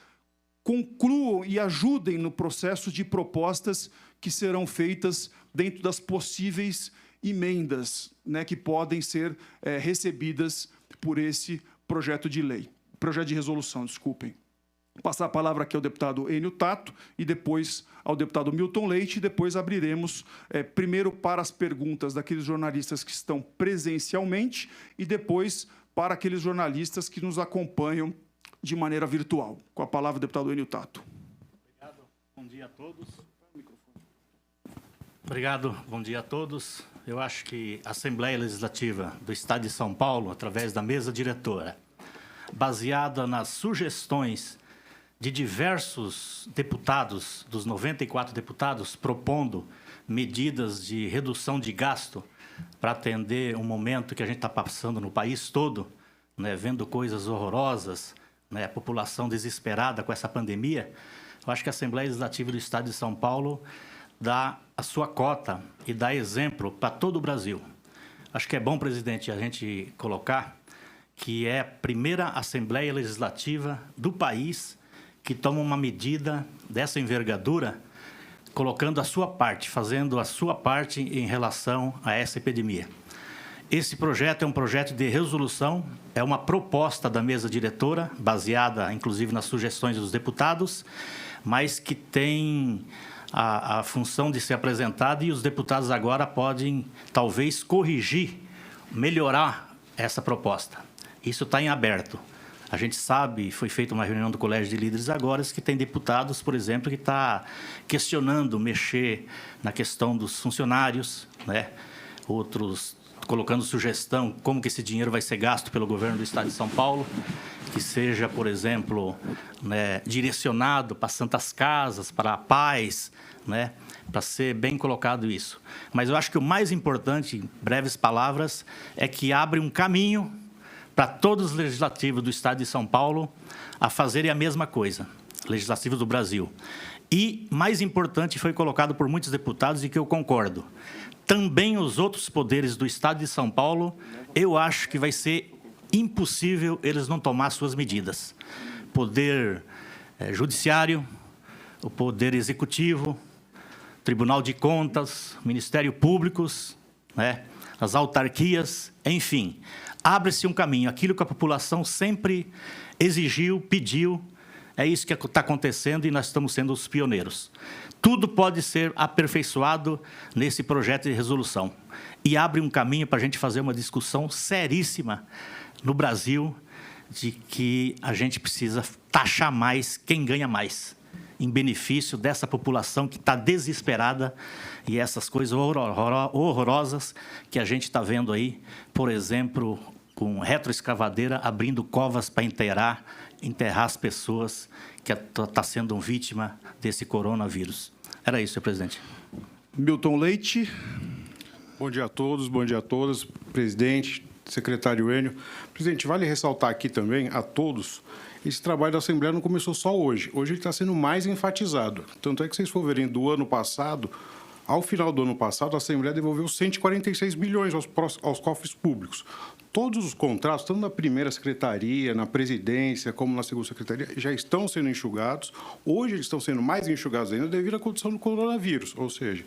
concluam e ajudem no processo de propostas que serão feitas dentro das possíveis emendas, né, que podem ser recebidas por esse projeto de lei, projeto de resolução, desculpem. Vou passar a palavra aqui ao deputado Enio Tato e depois ao deputado Milton Leite, e depois abriremos primeiro para as perguntas daqueles jornalistas que estão presencialmente e depois para aqueles jornalistas que nos acompanham de maneira virtual. Com a palavra, o deputado Enio Tato. Obrigado. Bom dia a todos. Obrigado. Bom dia a todos. Eu acho que a Assembleia Legislativa do Estado de São Paulo, através da mesa diretora, baseada nas sugestões de diversos deputados, dos 94 deputados, propondo medidas de redução de gasto para atender um momento que a gente está passando no país todo, né, vendo coisas horrorosas, né, a população desesperada com essa pandemia. Eu acho que a Assembleia Legislativa do Estado de São Paulo dá a sua cota e dá exemplo para todo o Brasil. Acho que é bom, presidente, a gente colocar que é a primeira Assembleia Legislativa do país que toma uma medida dessa envergadura, colocando a sua parte, fazendo a sua parte em relação a essa epidemia. Esse projeto é um projeto de resolução, é uma proposta da mesa diretora, baseada, inclusive, nas sugestões dos deputados, mas que tem a função de ser apresentada e os deputados agora podem, talvez, corrigir, melhorar essa proposta. Isso está em aberto. A gente sabe, foi feita uma reunião do Colégio de Líderes agora, que tem deputados, por exemplo, que está questionando mexer na questão dos funcionários, né? Outros colocando sugestão como que esse dinheiro vai ser gasto pelo governo do Estado de São Paulo, que seja, por exemplo, né, direcionado para santas casas, para a paz, né, para ser bem colocado isso. Mas eu acho que o mais importante, em breves palavras, é que abre um caminho para todos os legislativos do Estado de São Paulo a fazerem a mesma coisa, legislativos do Brasil. E, mais importante, foi colocado por muitos deputados e que eu concordo, também os outros poderes do Estado de São Paulo, eu acho que vai ser impossível eles não tomar suas medidas. Poder Judiciário, o Poder Executivo, Tribunal de Contas, Ministério Públicos, né, as autarquias, enfim. Abre-se um caminho, aquilo que a população sempre exigiu, pediu, é isso que está acontecendo e nós estamos sendo os pioneiros. Tudo pode ser aperfeiçoado nesse projeto de resolução e abre um caminho para a gente fazer uma discussão seríssima no Brasil de que a gente precisa taxar mais quem ganha mais, em benefício dessa população que está desesperada e essas coisas horrorosas que a gente está vendo aí, por exemplo, com retroescavadeira abrindo covas para enterrar as pessoas que estão sendo vítima desse coronavírus. Era isso, senhor presidente. Milton Leite. Bom dia a todos, bom dia a todas, presidente, secretário Enio. Presidente, vale ressaltar aqui também a todos, esse trabalho da Assembleia não começou só hoje. Hoje ele está sendo mais enfatizado. Tanto é que vocês for verem do ano passado, ao final do ano passado, a Assembleia devolveu 146 bilhões aos cofres públicos. Todos os contratos, tanto na primeira secretaria, na presidência, como na segunda secretaria, já estão sendo enxugados. Hoje eles estão sendo mais enxugados ainda devido à condição do coronavírus. Ou seja,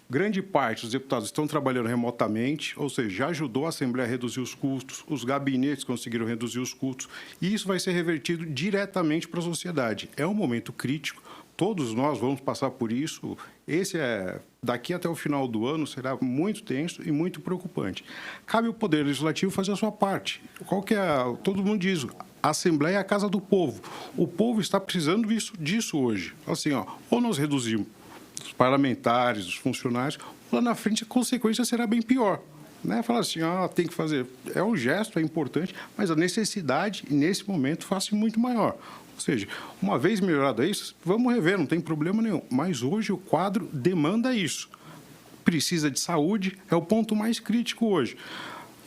grande parte dos deputados estão trabalhando remotamente, ou seja, já ajudou a Assembleia a reduzir os custos, os gabinetes conseguiram reduzir os custos, e isso vai ser revertido diretamente para a sociedade. É um momento crítico, todos nós vamos passar por isso. Daqui até o final do ano, será muito tenso e muito preocupante. Cabe ao Poder Legislativo fazer a sua parte. Todo mundo diz, a Assembleia é a casa do povo. O povo está precisando disso hoje. Assim, ou nós reduzimos os parlamentares, os funcionários, lá na frente a consequência será bem pior. Né? Falar assim, tem que fazer. É um gesto, é importante, mas a necessidade, nesse momento, faz-se muito maior. Ou seja, uma vez melhorado isso, vamos rever, não tem problema nenhum. Mas hoje o quadro demanda isso. Precisa de saúde, é o ponto mais crítico hoje.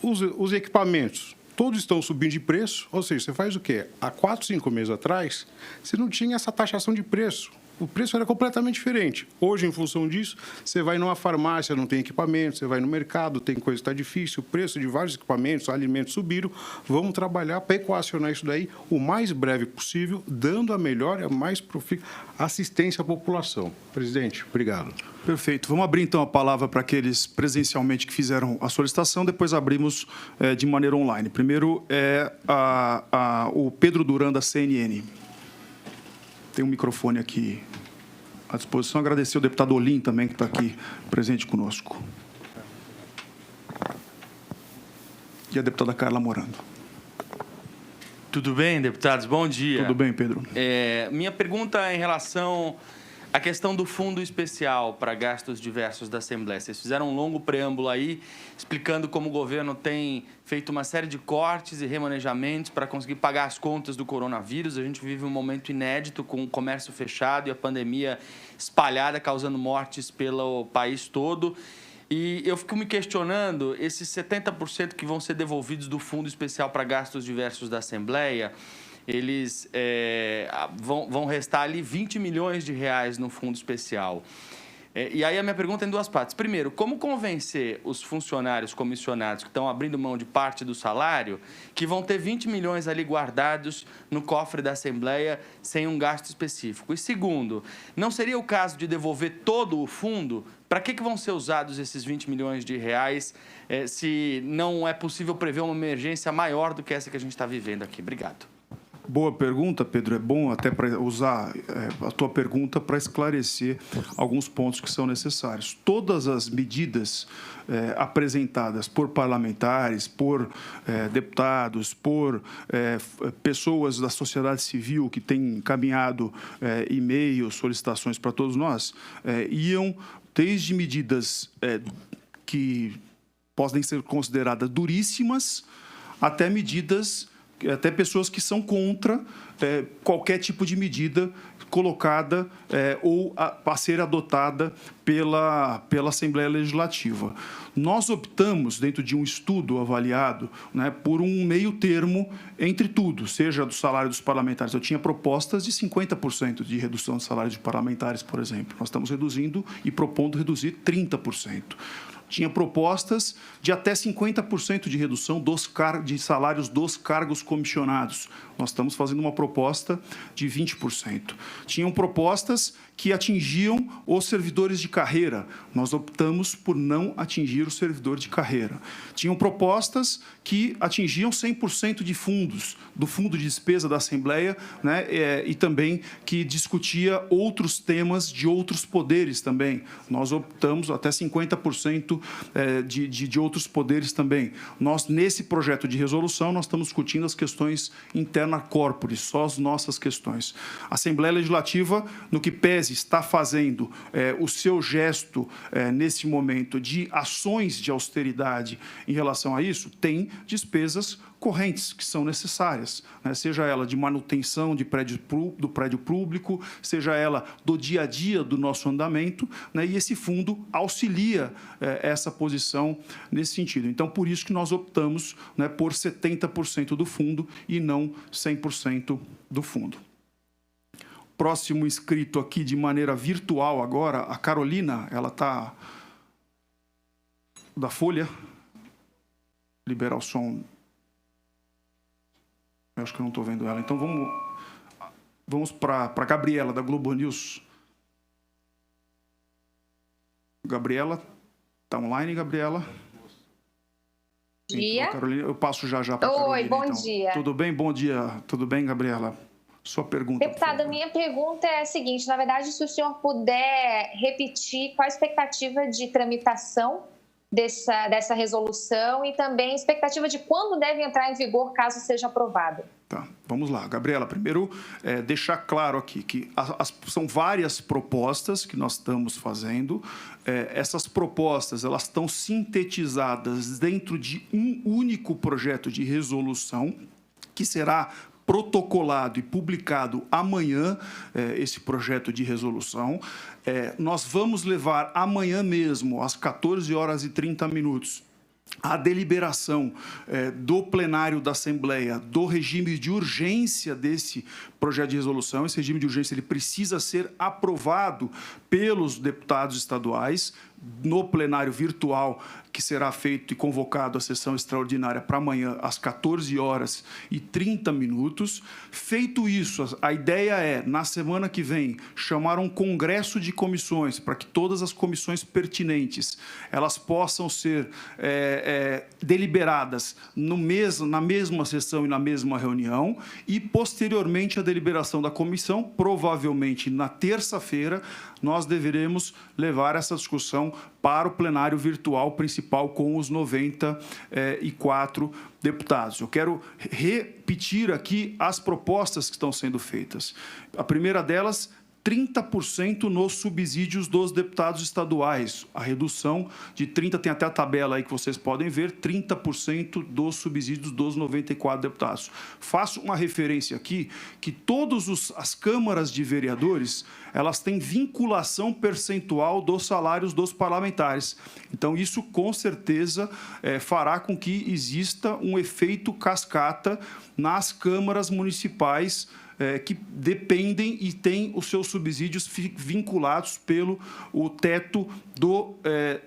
Os equipamentos, todos estão subindo de preço, ou seja, você faz o quê? Há 4, 5 meses atrás, você não tinha essa taxação de preço. O preço era completamente diferente. Hoje, em função disso, você vai numa farmácia, não tem equipamento, você vai no mercado, tem coisa que está difícil, o preço de vários equipamentos, alimentos subiram. Vamos trabalhar para equacionar isso daí o mais breve possível, dando a melhor e a mais profícua assistência à população. Presidente, obrigado. Perfeito. Vamos abrir, então, a palavra para aqueles presencialmente que fizeram a solicitação, depois abrimos de maneira online. Primeiro é o Pedro Duran, da CNN. Tem um microfone aqui à disposição. Agradecer ao deputado Olim também, que está aqui presente conosco. E a deputada Carla Morando. Tudo bem, deputados? Bom dia. Tudo bem, Pedro. Minha pergunta é em relação à questão do fundo especial para gastos diversos da Assembleia. Vocês fizeram um longo preâmbulo aí, explicando como o governo tem feito uma série de cortes e remanejamentos para conseguir pagar as contas do coronavírus. A gente vive um momento inédito com o comércio fechado e a pandemia espalhada, causando mortes pelo país todo. E eu fico me questionando, esses 70% que vão ser devolvidos do fundo especial para gastos diversos da Assembleia, eles vão restar ali 20 milhões de reais no fundo especial. E aí a minha pergunta é em duas partes. Primeiro, como convencer os funcionários comissionados que estão abrindo mão de parte do salário que vão ter 20 milhões ali guardados no cofre da Assembleia sem um gasto específico? E segundo, não seria o caso de devolver todo o fundo? Para que vão ser usados esses 20 milhões de reais se não é possível prever uma emergência maior do que essa que a gente está vivendo aqui? Obrigado. Boa pergunta, Pedro. É bom até para usar a tua pergunta para esclarecer alguns pontos que são necessários. Todas as medidas apresentadas por parlamentares, por deputados, por pessoas da sociedade civil que têm encaminhado e-mails, solicitações para todos nós, iam desde medidas que podem ser consideradas duríssimas até medidas, até pessoas que são contra qualquer tipo de medida colocada ou a ser adotada pela Assembleia Legislativa. Nós optamos, dentro de um estudo avaliado, por um meio termo entre tudo, seja do salário dos parlamentares. Eu tinha propostas de 50% de redução do salário de parlamentares, por exemplo. Nós estamos reduzindo e propondo reduzir 30%. Tinha propostas de até 50% de redução de salários dos cargos comissionados. Nós estamos fazendo uma proposta de 20%. Tinham propostas que atingiam os servidores de carreira. Nós optamos por não atingir o servidor de carreira. Tinham propostas que atingiam 100% de fundos, do fundo de despesa da Assembleia, e também que discutia outros temas de outros poderes também. Nós optamos até 50% de outros poderes também. Nós, nesse projeto de resolução, nós estamos discutindo as questões interna corpore, só as nossas questões. A Assembleia Legislativa, no que pese, está fazendo o seu gesto nesse momento de ações de austeridade em relação a isso, tem despesas correntes que são necessárias, seja ela de manutenção do prédio público, seja ela do dia a dia do nosso andamento, e esse fundo auxilia essa posição nesse sentido. Então, por isso que nós optamos por 70% do fundo e não 100% do fundo. Próximo inscrito aqui de maneira virtual agora, a Carolina, ela está da Folha. Liberar o som. Eu acho que eu não estou vendo ela. Então vamos para a Gabriela, da Globo News. Gabriela, está online, Gabriela? Bom dia. Carolina, eu passo já para a Carolina. Oi, bom então. dia. Tudo bem? Bom dia. Tudo bem, Gabriela? Sua pergunta. Deputada, minha pergunta é a seguinte, na verdade, se o senhor puder repetir qual a expectativa de tramitação dessa resolução e também a expectativa de quando deve entrar em vigor, caso seja aprovado. Tá, vamos lá. Gabriela, primeiro, deixar claro aqui que são várias propostas que nós estamos fazendo. Essas propostas, elas estão sintetizadas dentro de um único projeto de resolução que será protocolado e publicado amanhã, esse projeto de resolução. Nós vamos levar amanhã mesmo, às 14h30, a deliberação do plenário da Assembleia do regime de urgência desse projeto de resolução. Esse regime de urgência ele precisa ser aprovado pelos deputados estaduais no plenário virtual que será feito e convocado a sessão extraordinária para amanhã às 14h30. Feito isso, a ideia é, na semana que vem, chamar um congresso de comissões para que todas as comissões pertinentes elas possam ser deliberadas na mesma sessão e na mesma reunião e, posteriormente, a deliberação da comissão, provavelmente na terça-feira, nós deveremos levar essa discussão para o plenário virtual principal com os 94 deputados. Eu quero repetir aqui as propostas que estão sendo feitas. A primeira delas, 30% nos subsídios dos deputados estaduais. A redução de 30%, tem até a tabela aí que vocês podem ver, 30% dos subsídios dos 94 deputados. Faço uma referência aqui que todas as câmaras de vereadores, elas têm vinculação percentual dos salários dos parlamentares. Então, isso, com certeza, fará com que exista um efeito cascata nas câmaras municipais que dependem e têm os seus subsídios vinculados pelo teto do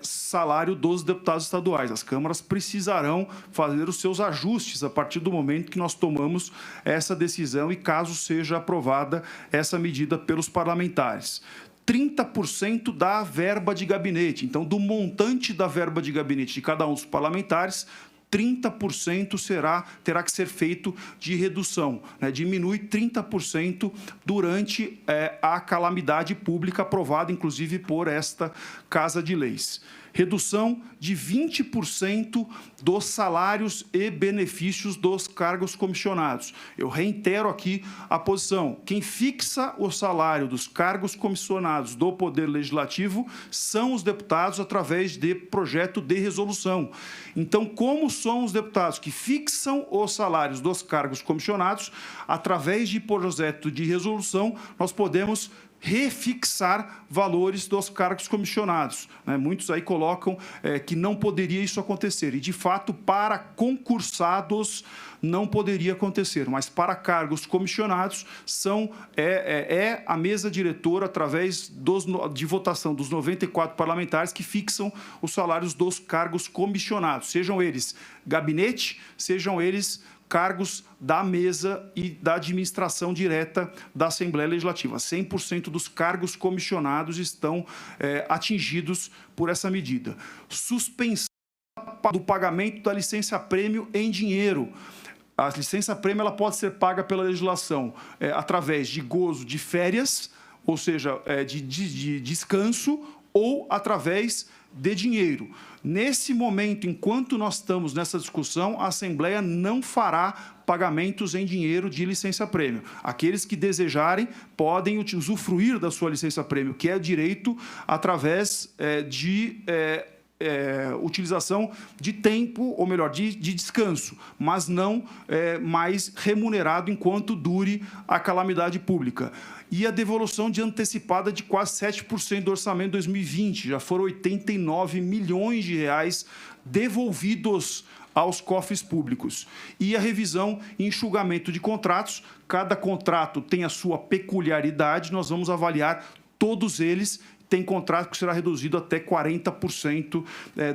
salário dos deputados estaduais. As câmaras precisarão fazer os seus ajustes a partir do momento que nós tomamos essa decisão e caso seja aprovada essa medida pelos parlamentares. 30% da verba de gabinete. Então, do montante da verba de gabinete de cada um dos parlamentares, 30% terá que ser feito de redução, né? Diminui 30% durante a calamidade pública aprovada, inclusive, por esta Casa de Leis. Redução de 20% dos salários e benefícios dos cargos comissionados. Eu reitero aqui a posição. Quem fixa o salário dos cargos comissionados do Poder Legislativo são os deputados através de projeto de resolução. Então, como são os deputados que fixam os salários dos cargos comissionados, através de projeto de resolução, nós podemos refixar valores dos cargos comissionados. Muitos aí colocam que não poderia isso acontecer. E, de fato, para concursados não poderia acontecer. Mas para cargos comissionados, a mesa diretora, através de votação dos 94 parlamentares, que fixam os salários dos cargos comissionados. Sejam eles gabinete, sejam eles cargos da mesa e da administração direta da Assembleia Legislativa. 100% dos cargos comissionados estão atingidos por essa medida. Suspensão do pagamento da licença-prêmio em dinheiro. A licença-prêmio ela pode ser paga pela legislação através de gozo de férias, ou seja, de descanso, ou através de dinheiro. Nesse momento, enquanto nós estamos nessa discussão, a Assembleia não fará pagamentos em dinheiro de licença-prêmio. Aqueles que desejarem podem usufruir da sua licença-prêmio, que é direito através de utilização de tempo, ou melhor, de descanso, mas não mais remunerado enquanto dure a calamidade pública. E a devolução de antecipada de quase 7% do orçamento de 2020. Já foram 89 milhões de reais devolvidos aos cofres públicos. E a revisão e enxugamento de contratos. Cada contrato tem a sua peculiaridade, nós vamos avaliar todos eles. Tem contrato que será reduzido até 40%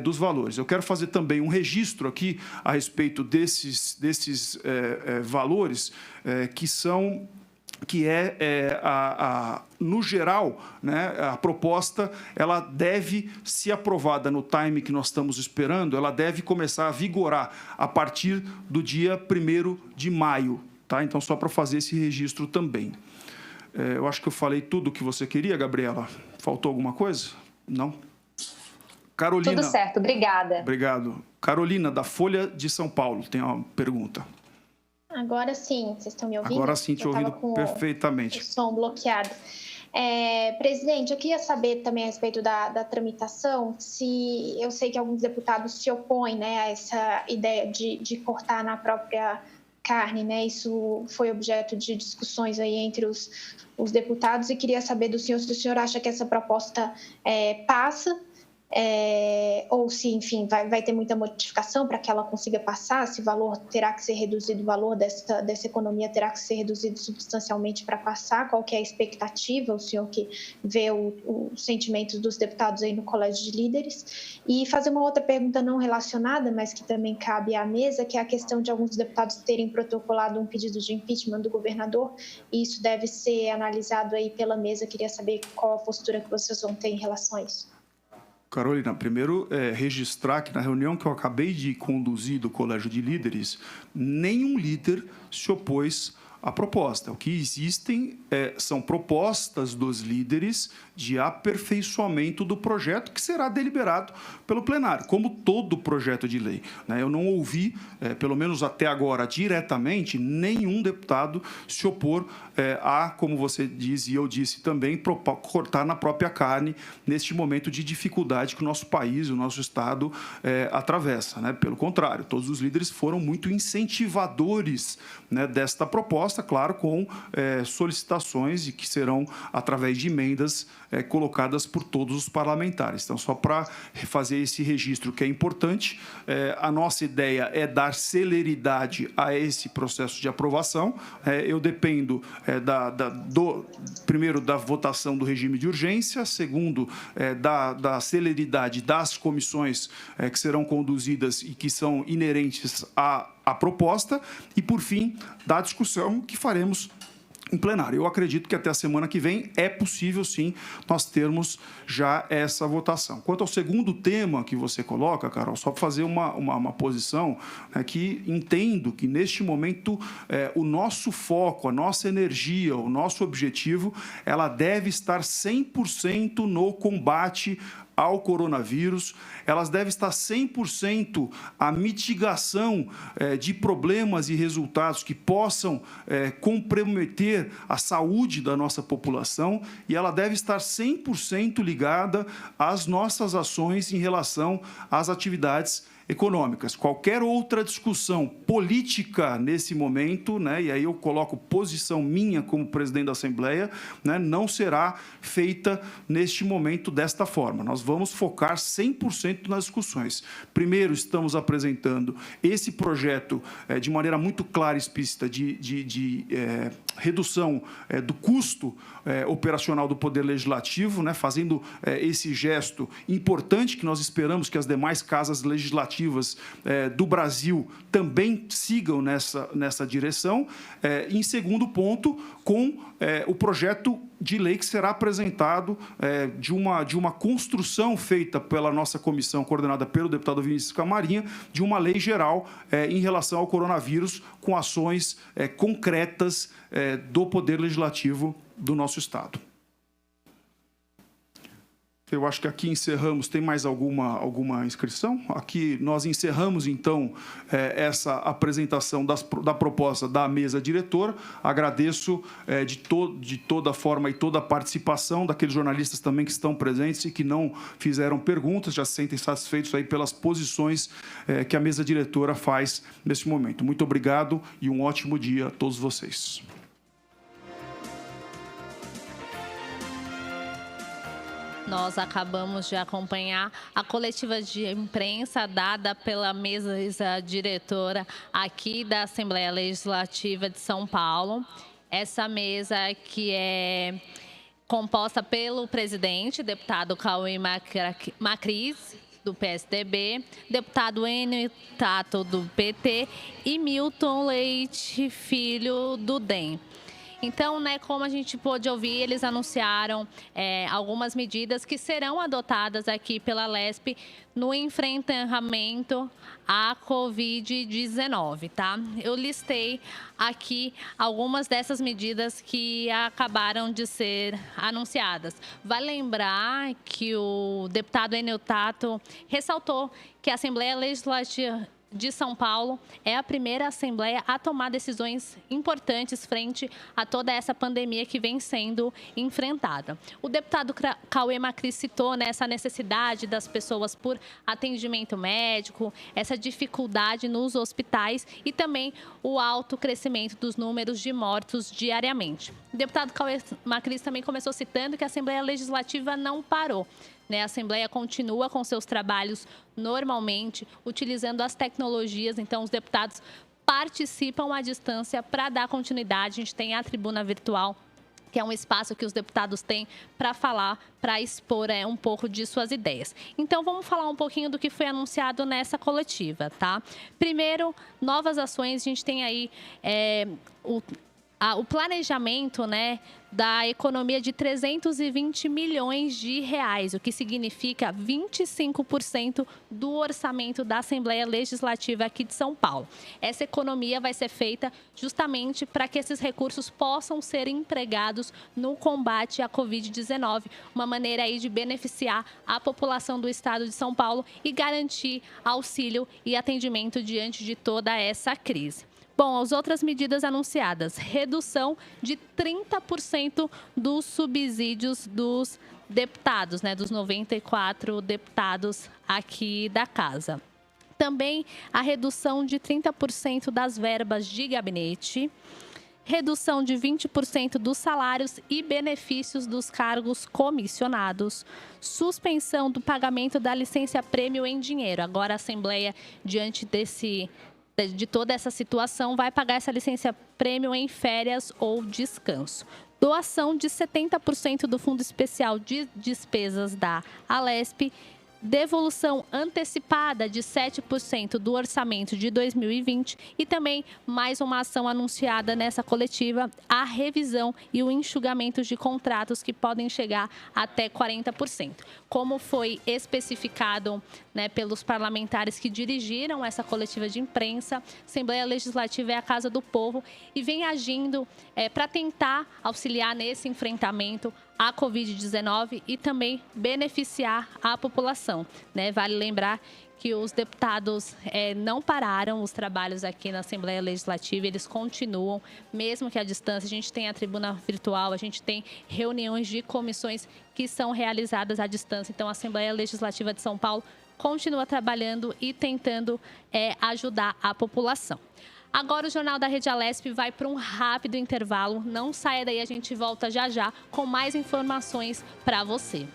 dos valores. Eu quero fazer também um registro aqui a respeito desses valores que são que no geral, né, a proposta ela deve ser aprovada no time que nós estamos esperando, ela deve começar a vigorar a partir do dia 1º de maio. Tá? Então, só para fazer esse registro também. Eu acho que eu falei tudo o que você queria, Gabriela. Faltou alguma coisa? Não? Carolina. Tudo certo, obrigada. Obrigado. Carolina, da Folha de São Paulo, tem uma pergunta. Agora sim, vocês estão me ouvindo? Agora sim, te ouvindo perfeitamente. O som bloqueado. Presidente, eu queria saber também a respeito da tramitação, se eu sei que alguns deputados se opõem, né, a essa ideia de cortar na própria carne, né? Isso foi objeto de discussões aí entre os deputados e queria saber do senhor se o senhor acha que essa proposta passa. Ou se, enfim, vai ter muita modificação para que ela consiga passar, se o valor terá que ser reduzido, o valor dessa economia terá que ser reduzido substancialmente para passar, qual que é a expectativa, o senhor que vê os sentimentos dos deputados aí no Colégio de Líderes. E fazer uma outra pergunta não relacionada, mas que também cabe à mesa, que é a questão de alguns deputados terem protocolado um pedido de impeachment do governador, e isso deve ser analisado aí pela mesa. Queria saber qual a postura que vocês vão ter em relação a isso. Carolina, primeiro, registrar que na reunião que eu acabei de conduzir do Colégio de Líderes, nenhum líder se opôs à proposta. O que existem são propostas dos líderes de aperfeiçoamento do projeto que será deliberado pelo plenário, como todo projeto de lei. Eu não ouvi, pelo menos até agora, diretamente, nenhum deputado se opor a, como você diz e eu disse também, cortar na própria carne neste momento de dificuldade que o nosso país, o nosso Estado atravessa. Pelo contrário, todos os líderes foram muito incentivadores desta proposta, claro, com solicitações e que serão, através de emendas, colocadas por todos os parlamentares. Então, só para fazer esse registro que é importante, a nossa ideia é dar celeridade a esse processo de aprovação. Eu dependo, primeiro, da votação do regime de urgência, segundo, da celeridade das comissões que serão conduzidas e que são inerentes à proposta e, por fim, da discussão que faremos em plenário. Eu acredito que até a semana que vem é possível, sim, nós termos já essa votação. Quanto ao segundo tema que você coloca, Carol, só para fazer uma posição, que entendo que, neste momento, o nosso foco, a nossa energia, o nosso objetivo, ela deve estar 100% no combate ao coronavírus, elas devem estar 100% à mitigação de problemas e resultados que possam comprometer a saúde da nossa população e ela deve estar 100% ligada às nossas ações em relação às atividades econômicas. Qualquer outra discussão política nesse momento, e aí eu coloco posição minha como presidente da Assembleia, não será feita neste momento desta forma. Nós vamos focar 100% nas discussões. Primeiro, estamos apresentando esse projeto de maneira muito clara e explícita de redução do custo operacional do Poder Legislativo, fazendo esse gesto importante que nós esperamos que as demais casas legislativas do Brasil também sigam nessa direção. Em segundo ponto, com o projeto de lei que será apresentado de uma construção feita pela nossa comissão, coordenada pelo deputado Vinícius Camarinha, de uma lei geral em relação ao coronavírus, com ações concretas do Poder Legislativo do nosso Estado. Eu acho que aqui encerramos. Tem mais alguma inscrição? Aqui nós encerramos, então, essa apresentação da proposta da mesa diretora. Agradeço de toda forma e toda a participação daqueles jornalistas também que estão presentes e que não fizeram perguntas, já se sentem satisfeitos aí pelas posições que a mesa diretora faz nesse momento. Muito obrigado e um ótimo dia a todos vocês. Nós acabamos de acompanhar a coletiva de imprensa dada pela mesa diretora aqui da Assembleia Legislativa de São Paulo. Essa mesa que é composta pelo presidente, deputado Cauê Macris, do PSDB, deputado Enio Tato, do PT, e Milton Leite Filho, do DEM. Então, né, como a gente pôde ouvir, eles anunciaram algumas medidas que serão adotadas aqui pela Lesp no enfrentamento à Covid-19, tá? Eu listei aqui algumas dessas medidas que acabaram de ser anunciadas. Vale lembrar que o deputado Enio Tato ressaltou que a Assembleia Legislativa de São Paulo é a primeira Assembleia a tomar decisões importantes frente a toda essa pandemia que vem sendo enfrentada. O deputado Cauê Macri citou, né, essa necessidade das pessoas por atendimento médico, essa dificuldade nos hospitais e também o alto crescimento dos números de mortos diariamente. O deputado Cauê Macri também começou citando que a Assembleia Legislativa não parou. A Assembleia continua com seus trabalhos normalmente, utilizando as tecnologias. Então, os deputados participam à distância para dar continuidade. A gente tem a tribuna virtual, que é um espaço que os deputados têm para falar, para expor um pouco de suas ideias. Então, vamos falar um pouquinho do que foi anunciado nessa coletiva, tá? Primeiro, novas ações. A gente tem aí o planejamento, né, da economia de 320 milhões de reais, o que significa 25% do orçamento da Assembleia Legislativa aqui de São Paulo. Essa economia vai ser feita justamente para que esses recursos possam ser empregados no combate à Covid-19, uma maneira aí de beneficiar a população do estado de São Paulo e garantir auxílio e atendimento diante de toda essa crise. Bom, as outras medidas anunciadas: redução de 30% dos subsídios dos deputados, né, dos 94 deputados aqui da casa. Também a redução de 30% das verbas de gabinete, redução de 20% dos salários e benefícios dos cargos comissionados, suspensão do pagamento da licença-prêmio em dinheiro. Agora a Assembleia, diante de toda essa situação, vai pagar essa licença-prêmio em férias ou descanso. Doação de 70% do Fundo Especial de Despesas da Alesp. Devolução antecipada de 7% do orçamento de 2020 e também mais uma ação anunciada nessa coletiva, a revisão e o enxugamento de contratos que podem chegar até 40%. Como foi especificado, né, pelos parlamentares que dirigiram essa coletiva de imprensa, a Assembleia Legislativa é a Casa do Povo e vem agindo para tentar auxiliar nesse enfrentamento à Covid-19 e também beneficiar a população, né? Vale lembrar que os deputados não pararam os trabalhos aqui na Assembleia Legislativa, eles continuam, mesmo que à distância. A gente tem a tribuna virtual, a gente tem reuniões de comissões que são realizadas à distância. Então, a Assembleia Legislativa de São Paulo continua trabalhando e tentando ajudar a população. Agora o Jornal da Rede Alesp vai para um rápido intervalo. Não saia daí, a gente volta já já com mais informações para você.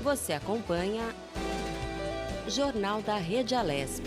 Você acompanha Jornal da Rede Alesp.